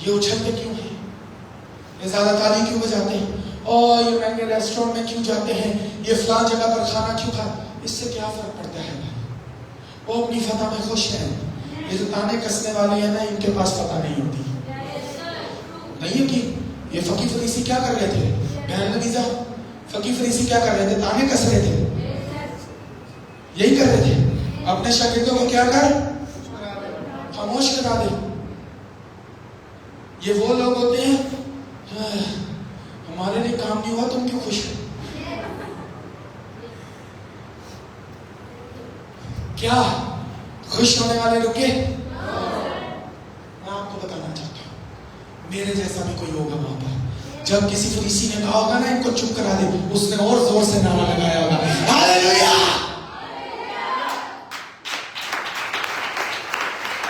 ये उछलते क्यों हैं? ये ज्यादा ताली क्यों बजाते हैं? और ये महंगे रेस्टोरेंट में क्यों जाते हैं? ये फलां जगह पर खाना क्यों खा? इससे क्या फर्क पड़ता है भाई? वो अपनी फतह में खुश है। ये जो ताने कसने वाले हैं ना, इनके पास फतह नहीं होती। नहीं है कि ये फकीर फरीसी क्या कर रहे थे? बहन नबीजा, फकीर फरीसी क्या कर रहे थे? ताने कस रहे थे, यही कर रहे थे। अपने शागिर्दों को क्या कर? खामोश करा दे। ये वो लोग होते हैं, हमारे लिए काम नहीं हुआ, तुम क्यों खुश हो? क्या खुश होने वाले रुके? मैं आपको बताना चाहता हूं, मेरे जैसा भी कोई होगा वहां पर। जब किसी फरीसी ने कहा होगा ना इनको चुप करा दे, उसने और जोर से नारा लगाया होगा, हालेलुया।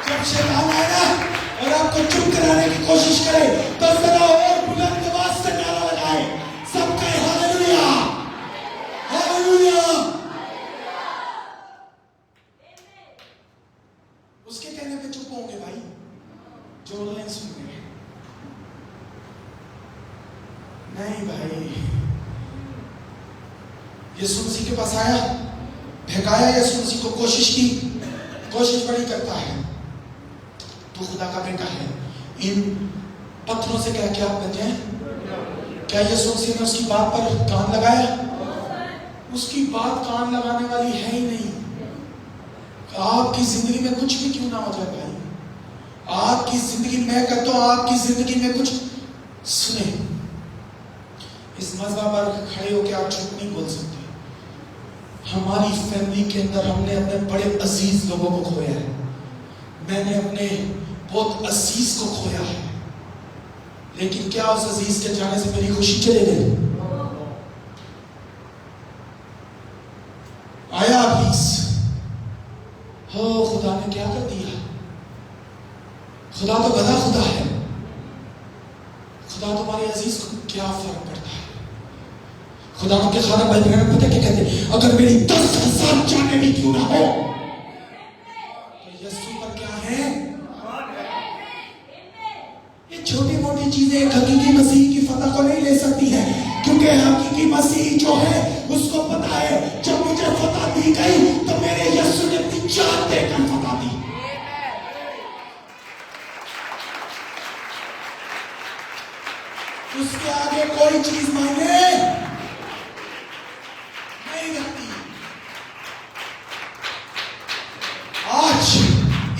जब शैतान आए ना और आपको चुप कराने की कोशिश करे, तो जरा और बुलंद आवाज से नारा लगाए, सब कहे हालेलुया, हालेलुया। उसके कहने पे चुप होंगे भाई, जो ऑनलाइन सुन रहे हैं। नहीं भाई, यीशु मसीह के पास आया, भगाया यीशु मसीह को, कोशिश बड़ी करता है। तू खुदा का बेटा है, इन पत्थरों से क्या बन जाए? क्या यीशु मसीह ने उसकी बात पर कान लगाया? उसकी बात कान लगाने वाली है ही नहीं। आपकी जिंदगी में कुछ भी क्यों ना हो जाए भाई, आपकी जिंदगी में कहता हूं, आपकी जिंदगी में कुछ सुने, इस मज़हब पर खड़े होकर आप झूठ नहीं बोल सकते। हमारी फैमिली के अंदर हमने अपने बड़े अजीज लोगों को खोया है। मैंने अपने बहुत अजीज को खोया है, लेकिन क्या उस अजीज के जाने से मेरी खुशी चले गई? आया अजीज, हो खुदा ने क्या कर दिया? खुदा तो बड़ा खुदा है। खुदा तुम्हारे अजीज को क्या फर्क पड़ता है? खुदा के खाना भाई बहन पता क्या कहते हैं? अगर मेरी 10,000 जाने भी क्यों ना हो तो यीशु पर क्या है? ये छोटी मोटी चीजें एक हकीकी मसीह की फतह को नहीं ले सकती है, क्योंकि हकीकी मसीह जो है उसको पता है जब मुझे फतह दी गई तो मेरे यीशु ने अपनी जान देकर फतह दी। उसके आगे कोई चीज मायने नहीं रखती। आज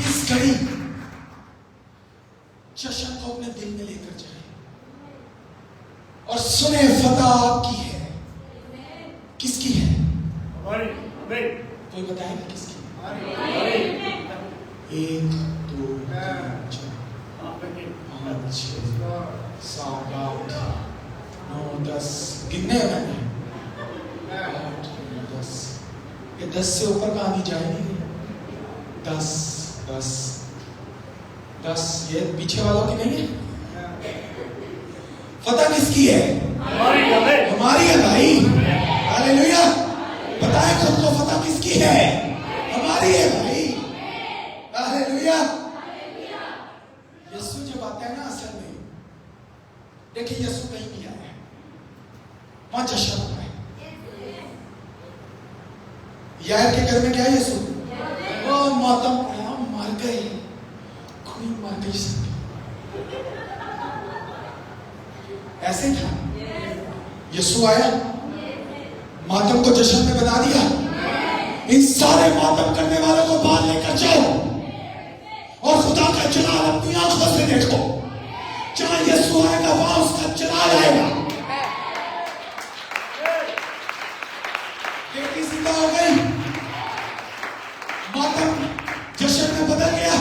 इस घड़ी जश्न को अपने दिल में लेकर जाए और सुने फतह आपकी है। किसकी है? कोई बताएगा किसकी? 1 2 3 4 5 6 7 8 9 10 कितने मैंने 8 9 10। ये 10 से ऊपर कहां नहीं जाएगी? 10 10 10। ये पीछे वालों की नहीं है। फतह किसकी है? हमारी है भाई। हालेलुया। बताएं खुद को फतह किसकी है? हमारी है भाई। हालेलुया। यीशु जब आता है ना, असल में देखिए यीशु कहीं नहीं आया है, वहां जश्न हो रहा है। यार के घर में क्या है? यीशु वो मातम पड़ा, मर गए, कोई मर नहीं सकता। ऐसे था। यीशु आया, मातम को जश्न में बना दिया। इन सारे मातम करने वालों को बाहर लेकर जाओ और खुदा का जलाल अपनी आंखों से देखो। जहां यीशु आएगा वहां उसका जलाल आएगा। बेटी जिंदा हो गई, मातम जश्न में बदल गया।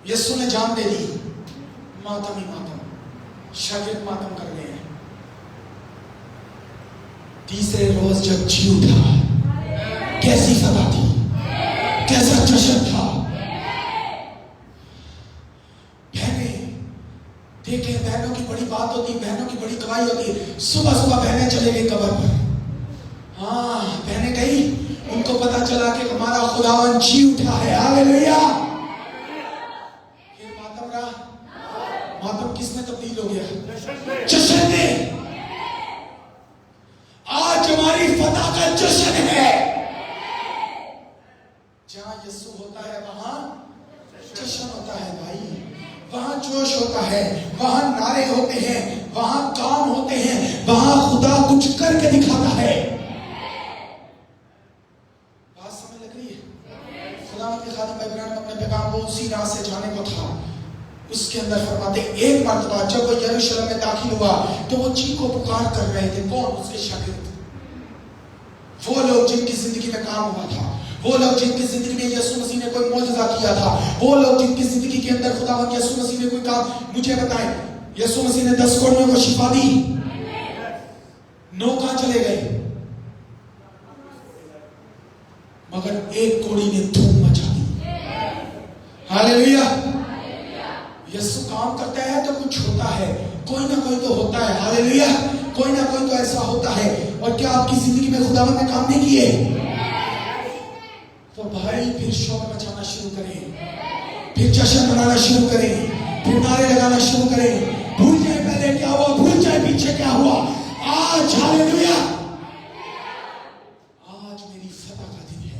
यीशु ने जान दे दी। मातम ही मातम, शागिर्द मातम कर रहे हैं। तीसरे रोज जब जी उठा, कैसी फतह थी, कैसा जश्न था। बहनें देखे, बहनों की बड़ी बात होती, बहनों की बड़ी गवाही होती। सुबह सुबह बहनें चले गई कब्र पर। हाँ, बहनें गई, उनको पता चला कि हमारा खुदावन जी उठा है। हालेलुया। फिर मातम रहा। मातम किस में तब्दील हो गया? जश्न में। आज हमारी फतह का जश्न है। जहां यीशु होता है वहां जश्न होता है भाई। वहां जोश होता है, वहां नारे होते हैं, वहां काम होते हैं, वहां खुदा कुछ करके दिखाता है। बात समझ लग रही है? खुदा के खादिम इब्राहिम अपने पैगाम को उसी राह से जाने को था। उसके अंदर फरमाते, एक मर्तबा जब वो यरूशलेम में दाखिल हुआ तो वो चीखो पुकार कर रहे थे। कौन? उसके शागिर्द, वो लोग जिनकी जिंदगी में काम हुआ था, वो लोग जिनकी जिंदगी में यीशु मसीह ने कोई मौजज़ा किया था, वो लोग जिनकी जिंदगी के अंदर खुदावंद यीशु मसीह ने कोई काम। मुझे बताएं, यीशु मसीह ने 10 कोढ़ियों को शिफा दी, 9 कहां चले गए? मगर एक कोढ़ी ने धूम मचा दी। हालेलुया। यीशु काम करता है तो कुछ होता है, कोई ना कोई तो होता है। हालेलुया। कोई ना कोई तो ऐसा होता है। और क्या आपकी जिंदगी में खुदावंद ने काम नहीं किए? तो भाई फिर शोर मचाना शुरू करें, फिर जश्न मनाना शुरू करें, फिर नारे लगाना शुरू करें। भूल जाए पहले क्या हुआ, भूल जाए पीछे क्या हुआ। आज हालेलुया, आज मेरी फतह का दिन है।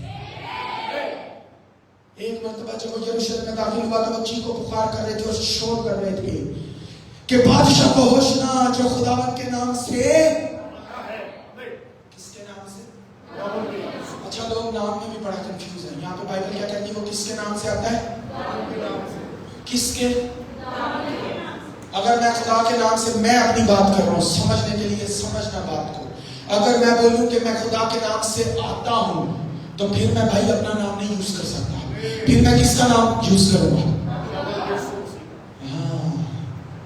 एक मर्तबा जब वो यरूशलेम में दाखिल हुआ तो वो चीखो पुकार कर रहे थे और शोर कर रहे थे कि बादशाह को होशना जो खुदावंद के नाम से। किसके नाम से? अच्छा, लोग नाम में भी बड़ा कंफ्यूज है। यहाँ पे बाइबल क्या कहती है? वो किसके नाम से आता है? किसके? अगर मैं खुदा के नाम से, मैं अपनी बात कर रहा हूँ समझने के लिए, समझना बात को। अगर मैं बोलूं कि मैं खुदा के नाम से आता हूं तो फिर मैं भाई अपना नाम नहीं यूज कर सकता। फिर मैं किसका नाम यूज करूंगा? हाँ,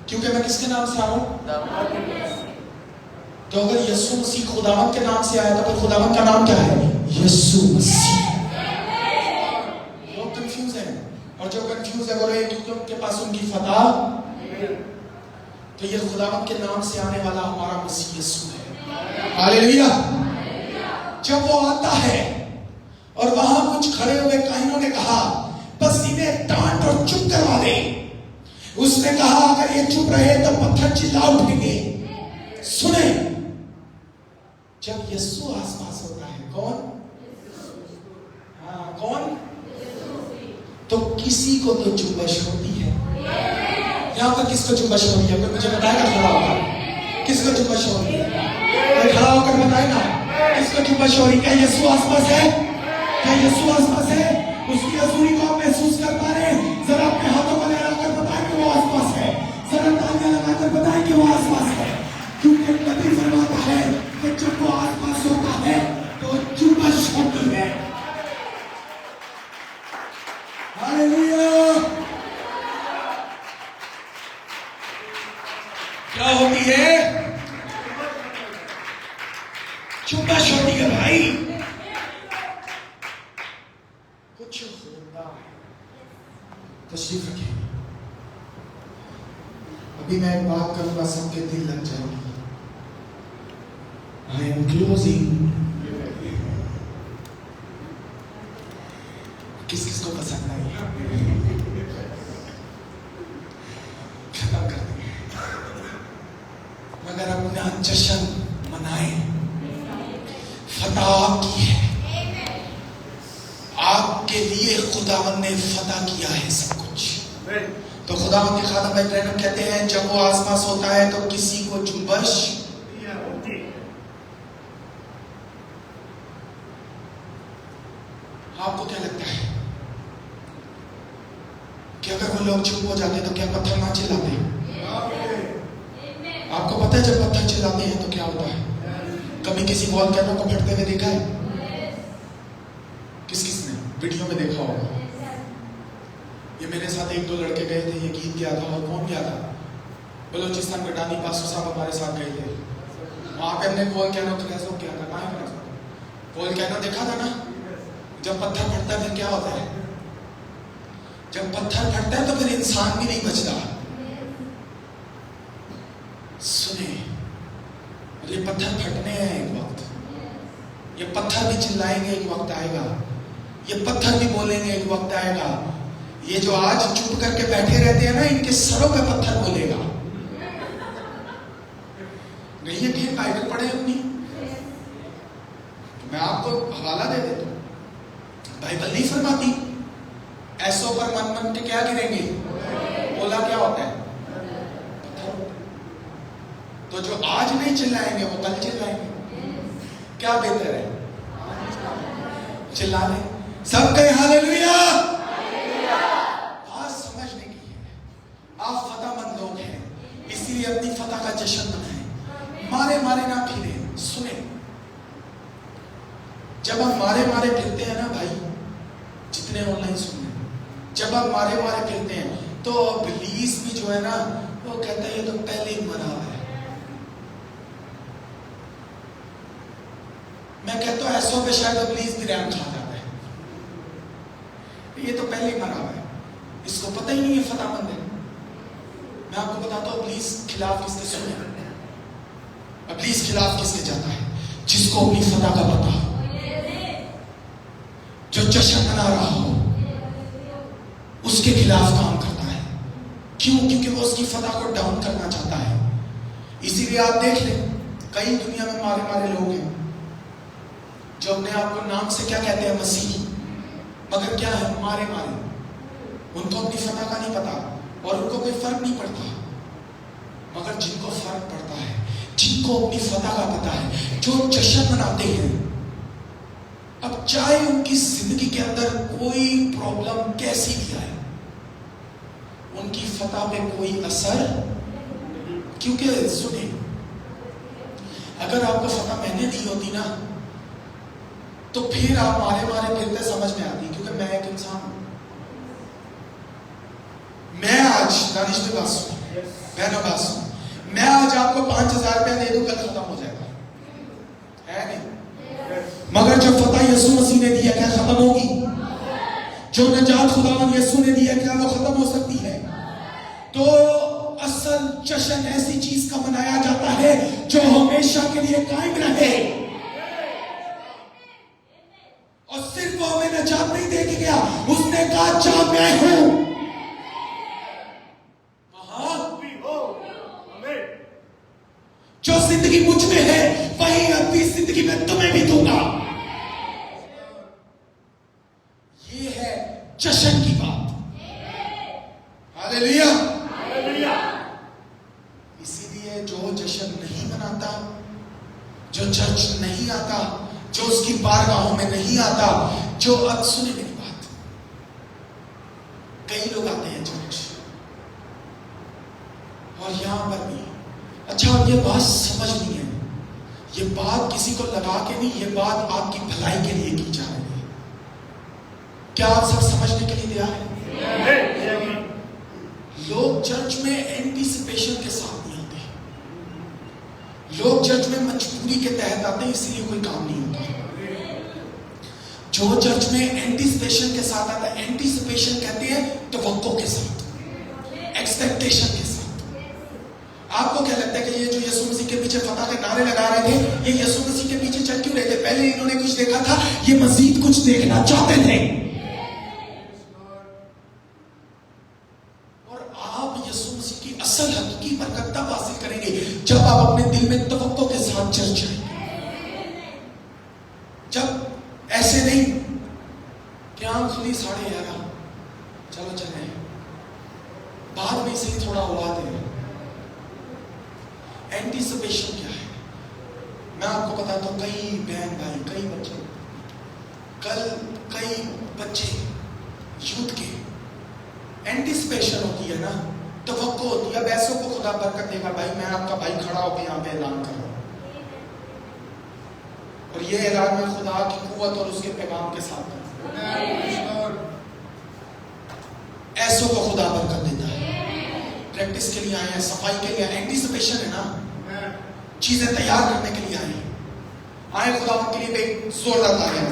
क्योंकि मैं किसके नाम से आ रहा हूं? तो अगर यीशु मसीह खुदावंद के नाम से आया तो फिर खुदावंद का नाम क्या है? यीशु मसीह। लोग कंफ्यूज हैं, और जो कंफ्यूज है वो ये क्योंकि उनके पास उनकी फतह। तो ये खुदावंद के नाम से आने वाला हमारा मसीह यीशु है। हालेलुया। जब वो आता है और वहां कुछ खड़े हुए काइनों ने कहा बस इन्हें डांट और चुप करवा दे। उसने कहा अगर ये चुप रहे तो पत्थर चिल्ला उठेंगे। सुने, जब यीशु आसपास होता है, कौन? हाँ, कौन? तो किसी को तो जुम्बश होती है। यहां पर किसको जुम्बश हो रही है? कोई मुझे बताएगा खड़ा होकर किसको जुम्बश हो रही है? खड़ा होकर बताएगा किसको जुम्बश हो रही है? क्या यीशु आसपास है? क्या यीशु आसपास है? उसकी हजूरी को आप महसूस कर पा रहे हैं? जरा अपने हाथों को लहराकर बताएं कि वो आसपास है। जरा तालियां लगाकर बताएं कि वो आसपास है। क्योंकि नबी फरमाता है कि जब वो आसपास होता है तो जुम्बश होती है। हालेलुया। क्या होती है? जुम्बश होती है भाई। कुछ होता है। तशरीफ रखिए। अभी मैं एक बात करूंगा, सबके दिल लग जाएगी। I am closing. किस किस को पसंद आई? खत्म कर देंगे मगर अपना जश्न मनाए। फतह की है आपके लिए, खुदावंद ने फतह किया है सब कुछ। तो खुदावंद के खादम इब्राहिम कहते हैं जब वो आसपास होता है तो किसी को जुम्बश। आपको क्या लगता है कि अगर वो लोग चुप हो जाते तो क्या पत्थर ना चिल्लाते? आपको पता है जब पत्थर चिल्लाते हैं तो क्या होता है? कभी किसी वॉल्केनो को फटते हुए देखा है? किस किसने वीडियो में देखा होगा? ये मेरे साथ एक दो लड़के गए थे, ये गीत गया था। और कौन गया था? बलोचिस्तान में डानी पासो साहब हमारे साथ गए थे। वहां पे हमने वॉल्केनो क्रैश हो गया था। कहाँ क्रैश हो? वॉल्केनो देखा था ना? जब पत्थर फटता है फिर क्या होता है? जब पत्थर फटता है तो फिर इंसान भी नहीं बचता। सुने, ये पत्थर फटने हैं एक वक्त। ये पत्थर भी चिल्लाएंगे एक वक्त आएगा। ये पत्थर भी बोलेंगे एक वक्त आएगा। ये जो आज चुप करके बैठे रहते हैं ना, इनके सरों पे पत्थर बोलेगा। नहीं यकीन? बाइबल पढ़े अपनी? मैं आपको हवाला दे देता हूं। बाइबल नहीं फरमाती ऐसों पर मन मन के क्या गिरेंगे? बोला क्या होता है? तो जो आज नहीं चिल्लाएंगे वो कल चिल्लाएंगे। क्या बेहतर है? चिल्ला ले सब कहे हालेलुया। बात समझने की है। आप फतहमंद लोग हैं, इसीलिए अपनी फतह का जश्न मनाएं। मारे मारे ना फिरे। सुने, जब हम मारे मारे फिरते हैं ना भाई, जितने ऑनलाइन सुन रहे, जब हम मारे मारे फिरते हैं तो इब्लीस भी जो है ना वो कहता है ये तो पहले ही मरा हुआ है। मैं कहता हूं ऐसों पे शायद इब्लीस भी रैम खा जाता है। ये तो पहले ही मरा हुआ है, इसको पता ही नहीं है फतहमंद है। मैं आपको बताता हूं इब्लीस खिलाफ किसके सुने? इब्लीस खिलाफ किसके जाता है? जिसको अपनी फतह का पता हो, जो जश्न मना रहा हो, उसके खिलाफ काम करता है। क्यों? क्योंकि वो उसकी फतह को डाउन करना चाहता है। इसीलिए आप देख लें, कई दुनिया में मारे मारे लोग हैं जो अपने आप को नाम से क्या कहते हैं? मसीही, मगर क्या है? मारे मारे। उनको अपनी फतह का नहीं पता और उनको कोई फर्क नहीं पड़ता। मगर जिनको फर्क पड़ता है, जिनको अपनी फतह का पता है, जो जश्न मनाते हैं, अब चाहे उनकी जिंदगी के अंदर कोई प्रॉब्लम कैसी भी आए, उनकी फतह पे कोई असर। क्योंकि सुने, अगर आपको फतह मैंने दी होती ना तो फिर आप मारे मारे फिरते समझ में आती। क्योंकि मैं एक इंसान हूं। मैं आज दानिश में बात सुन, मैं आज आपको 5,000 रुपया दे दूं, कल खत्म हो जाएगा। यीशु मसीह ने दिया क्या खत्म होगी? जो नजात खुदावन यीशु ने दिया क्या वो खत्म हो सकती है? तो असल जश्न ऐसी चीज का मनाया जाता है जो हमेशा के लिए कायम रहे। और सिर्फ वो हमें नजात नहीं दे के गया, उसने कहा जा मैं हूं। जो जिंदगी मुझ में है वही अपनी जिंदगी में तुम्हें भी दूंगा। ये है जश्न की बात। हालेलुया। इसीलिए जो जश्न नहीं मनाता, जो चर्च नहीं आता, जो उसकी बारगाहों में नहीं आता, जो अब सुने मेरी बात, कई लोग आते हैं चर्च और यहां पर भी अच्छा, ये बात समझनी है, ये बात किसी को लगा के नहीं, ये बात आपकी भलाई के लिए की जा रही है। क्या आप सब समझने के लिए तैयार हैं? लोग चर्च में एंटीसिपेशन के साथ नहीं आते। लोग चर्च में मजबूरी के तहत आते हैं, इसलिए कोई काम नहीं होता। जो चर्च में एंटीसिपेशन के साथ आता है, एंटीसिपेशन कहते हैं तवक्को के साथ, एक्सपेक्टेशन के साथ। आपको क्या लगता है कि ये जो यीशु मसीह के पीछे फतह के नारे लगा रहे थे, ये यीशु मसीह के पीछे चल क्यों रहे थे? पहले इन्होंने कुछ देखा था, ये मजीद कुछ देखना चाहते थे। और आप यीशु मसीह की असल हकीकी बरकत तब हासिल करेंगे जब आप अपने दिल में तवक्को के साथ चल जाएंगे। जब ऐसे नहीं कि आंख खुली 11:30 चलो चले, बाद में से थोड़ा हुआ थे। एंटीसिपेशन क्या है? मैं आपको बताता हूं, कई बहन भाई, कई बच्चे, कल कई बच्चे यूथ के एंटीसिपेशन होती है ना, तवक्को होती है, वैसों को खुदा बरकत देगा। भाई मैं आपका भाई खड़ा होकर यहां पे ऐलान कर रहा हूं, और ये ऐलान मैं खुदा की कुव्वत और उसके पैगाम के साथ कर, ऐसों को खुदा बरकत देता है। प्रैक्टिस के लिए आए हैं, सफाई के लिए, एंटीसिपेशन है ना, चीजें तैयार करने के लिए आए खुदा के लिए एक जोरदार तालियां।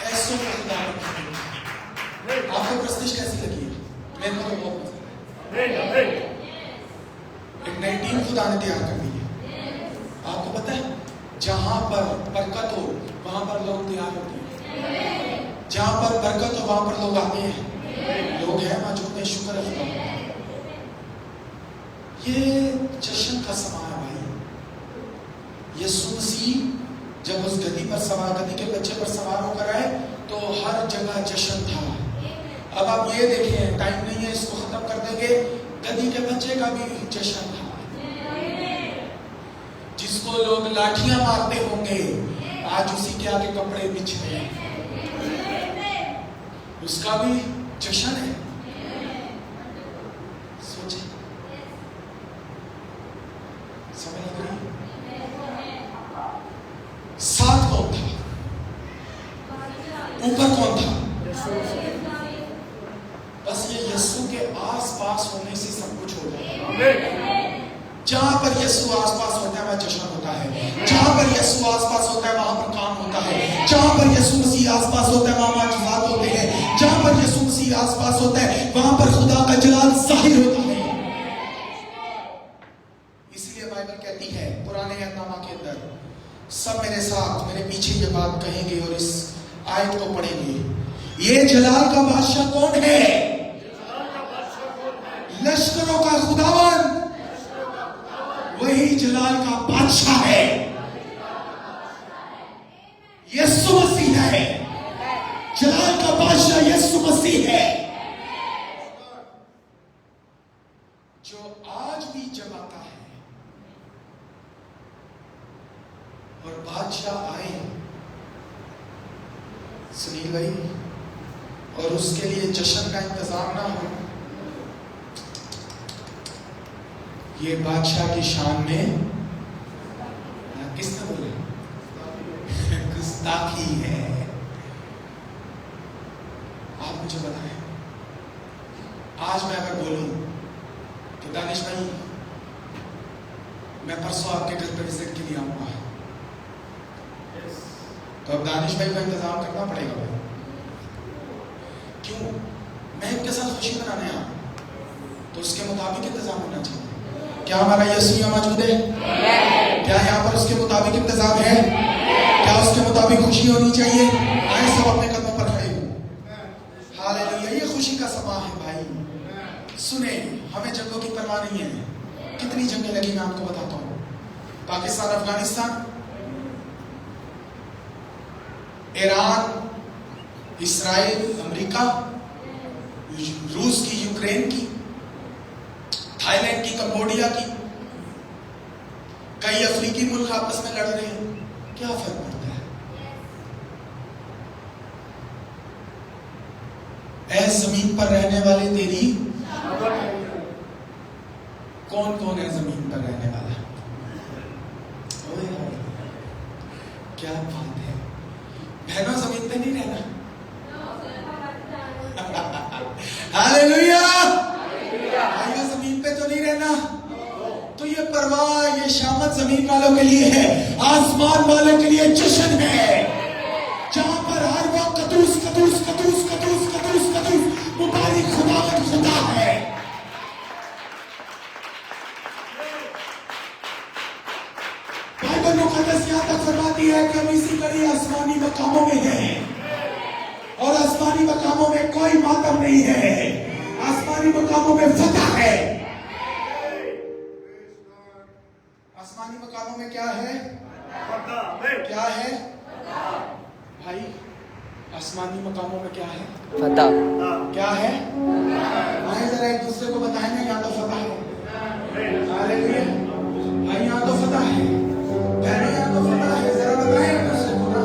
ऐसों को खुदा आपको प्रस्तुति कैसी लगी है? मेरे को तो बहुत पसंद है। एक नई टीम खुदा ने तैयार कर दी है। आपको पता है, जहां पर बरकत हो वहां पर लोग तैयार होते हैं। जहां पर बरकत हो वहां पर लोग आते हैं। लोग हैं मौजूद हैं, शुक्र है खुदा। ये जश्न का समय है भाई। यीशु मसीह जब उस गद्दी पर सवार, गद्दी के बच्चे पर सवार होकर आए तो हर जगह जश्न था। अब आप ये देखें, टाइम नहीं है, इसको खत्म कर देंगे। गद्दी के बच्चे का भी जश्न था, जिसको लोग लाठियां मारते होंगे, आज उसी के आगे कपड़े बिछते हैं, उसका भी जश्न है। सोचे, समझ लग रही? साथ कौन था? ऊपर कौन था? बस ये यीशु के आस-पास होने से सब कुछ हो जाएगा। जहां पर यीशु आस-पास होता है वहां जश्न होता है। जहां पर यीशु आस-पास होता है वहां पर काम होता है। जहां पर यीशु मसीह आस-पास होता है वहां माजूजात होते हैं। जहां पर यीशु मसीह आस-पास होता है वहां पर खुदा का जलाल जाहिर होता है। इसलिए बाइबल कहती है पुराने अहदनामा के अंदर, सब मेरे साथ मेरे पीछे ये बात कहेंगे और इस आयत को पढ़ेंगे। ये जलाल का बादशाह कौन है? लश्करों का खुदावन, वही जलाल का बादशाह है, यीशु मसीह है। जलाल का बादशाह यीशु मसीह है, जो आज भी जगाता है। और बादशाह आए सुनील भाई, और उसके लिए जश्न का इंतजाम ना हो, ये बादशाह की शान में किसने बोले गुस्ताखी है। आप मुझे बताएं, आज मैं अगर बोलूं कि दानिश भाई मैं परसों आपके घर पर विजिट के लिए आऊंगा, तो अब दानिश भाई को इंतजाम करना पड़ेगा भाई। क्यों? मैं उनके साथ खुशी मनाने आया, तो उसके मुताबिक इंतजाम होना चाहिए। क्या हमारा यीशु यहाँ मौजूद है? क्या यहाँ पर उसके मुताबिक इंतजाम है? क्या उसके मुताबिक खुशी होनी चाहिए? आए सब अपने कदमों पर खड़े हो। हालेलुया, ये खुशी का समा है भाई। सुने, हमें जंगों की परवाह नहीं है। कितनी जंगें लगी मैं आपको बताता हूँ। Pakistan, Afghanistan, Iran, Israel, America, रूस की, यूक्रेन की, थाईलैंड की, कंबोडिया की, कई अफ्रीकी मुल्क आपस में लड़ रहे हैं। क्या फर्क पड़ता है? ऐ जमीन पर रहने वाले तेरी कौन कौन है जमीन पर रहने वाला? क्या बात है बहनों, जमीन पे नहीं रहना। हालेलुया, भाइयों जमीन पे तो नहीं रहना। तो ये परवाह, ये शामत जमीन वालों के लिए है, आसमान वालों के लिए जश्न है, जहां पर हर वक्त कदूस कदूस कदूस कदूस कदूस कदूस मुबारक खुदावंद खुदा है। बाइबल मुकद्दस यहाँ तक फरमाती है कि हम इसी कड़ी आसमानी मकामों में हैं, और आसमानी मकामों में कोई मातम नहीं है, आसमानी मकामों में फतह है। आसमानी मकामों में क्या है? क्या है भाई? आसमानी मकामों में क्या है? फतह। क्या है? आए जरा एक दूसरे को बताएं ना, यहाँ तो फतह है। हालेलुया भाई, यहाँ तो फतह है। बहनों, यहाँ तो फतह है। जरा बताएं एक दूसरे को ना,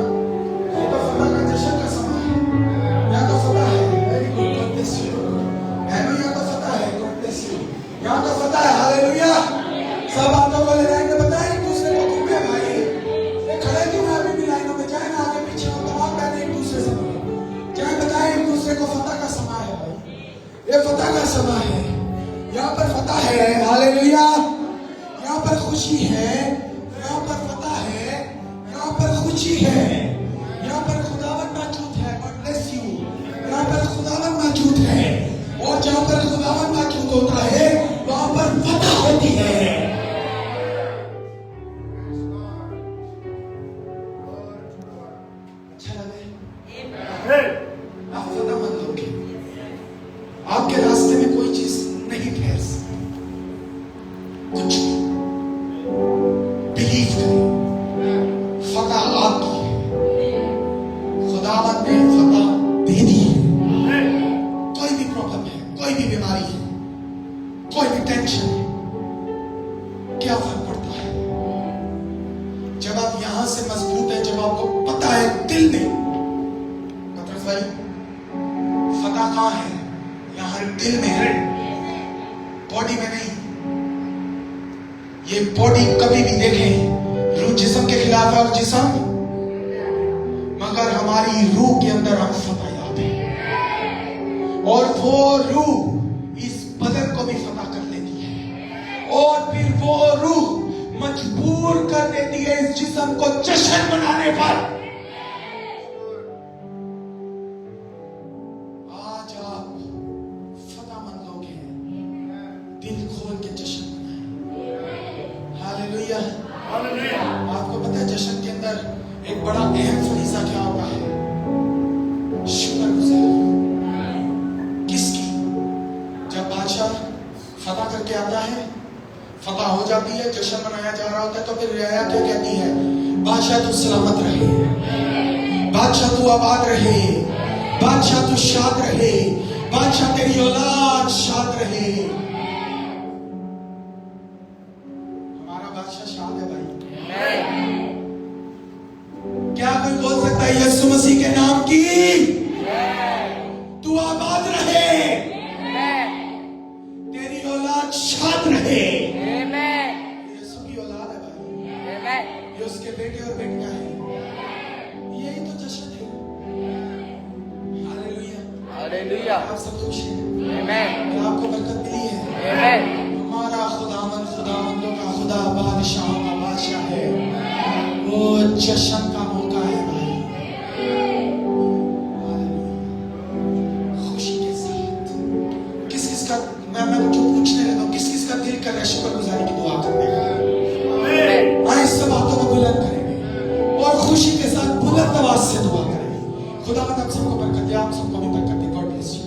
ये तो फतह का जश्न का समय है। यहाँ तो फतह है। Very good, God bless you. बहनों, यहाँ तो फतह है। God bless you. यहाँ तो फतह है। हालेलुया। सब बातों को ले जाएंगे, बताएं एक दूसरे को। क्यों है भाई? ये खड़े क्यों हैं? अभी भी लाइनों में जाए ना, आगे पीछे हो, तमाम बहनें एक दूसरे से क्या बताएं एक दूसरे को। फतह का समय है भाई, ये फतह का समय है। यहाँ पर फतह है। हालेलुया, यहाँ पर खुशी है, यहाँ पर फतह है, यहाँ पर खुशी है, यहाँ पर खुदावंद मौजूद है। God bless you. यहाँ पर खुदावंद मौजूद है, और जहाँ पर खुदावंद मौजूद होता है वहां पर फतह होती है। अच्छा लगे? आप फतह मंद होंगे, आपके रास्ते में कोई चीज नहीं ठहर सकती। कुछ बिलीव करें, फतह आपकी है। खुदावंद ने फतह दे दी है। कोई भी प्रॉब्लम है, कोई भी बीमारी है, कोई भी टेंशन है, क्या फर्क पड़ता है? जब आप यहां से मजबूत है, जब आपको पता है दिल में, मतलब भाई फतह कहां है? यहां दिल में है, बॉडी में नहीं। ये बॉडी कभी भी देखें, रूह जिस्म के खिलाफ है, और जिस्म, मगर हमारी रूह के अंदर हम फतह याद है, और वो रूह इस बदन को भी फतह कर लेती है, और फिर वो रूह मजबूर कर देती है इस जिस्म को जश्न मनाने पर। आज आप फतह मंद लोग हैं, दिल खोल के जश्न मनाएं। हालेलुया। आपको पता है जश्न के अंदर एक बड़ा अहम फरीजा क्या होता है? शुक्रगुजार किसकी? जब बादशाह फतह करके आता है, फतह हो जाती है, जश्न मनाया जा रहा होता है, तो फिर रियाया क्या कहती है? बादशाह तू सलामत रहे, बादशाह तू आबाद रहे, बादशाह तू शाद रहे, बादशाह तेरी औलाद शाद रहे। हमारा बादशाह शाद है भाई। क्या कोई बोल सकता है यीशु मसीह के नाम की तू आबाद रहे, तेरी औलाद शाद रहे? यीशु की औलाद है भाई, ये उसके बेटे और बेटियां हैं। यही तो जश्न है। हालेलुया। आप सब खुश हैं? क्या आपको बरकत मिली है? हमारा खुदावंदों का खुदा बादशाहों का बादशाह है। वो जश्न का मौका है भाई, खुशी के साथ। किस किस का मैं क्यों पूछने रहता हूँ, किस किस का दिल कर रहा है शुक्रगुजारी की दुआ करने का? आए सब हाथों को बुलंद करेंगे और खुशी के साथ बुलंद आवाज से दुआ करेंगे। खुदा आप सबको बरकत दे, आप सबको भी बरकत दे। God bless you.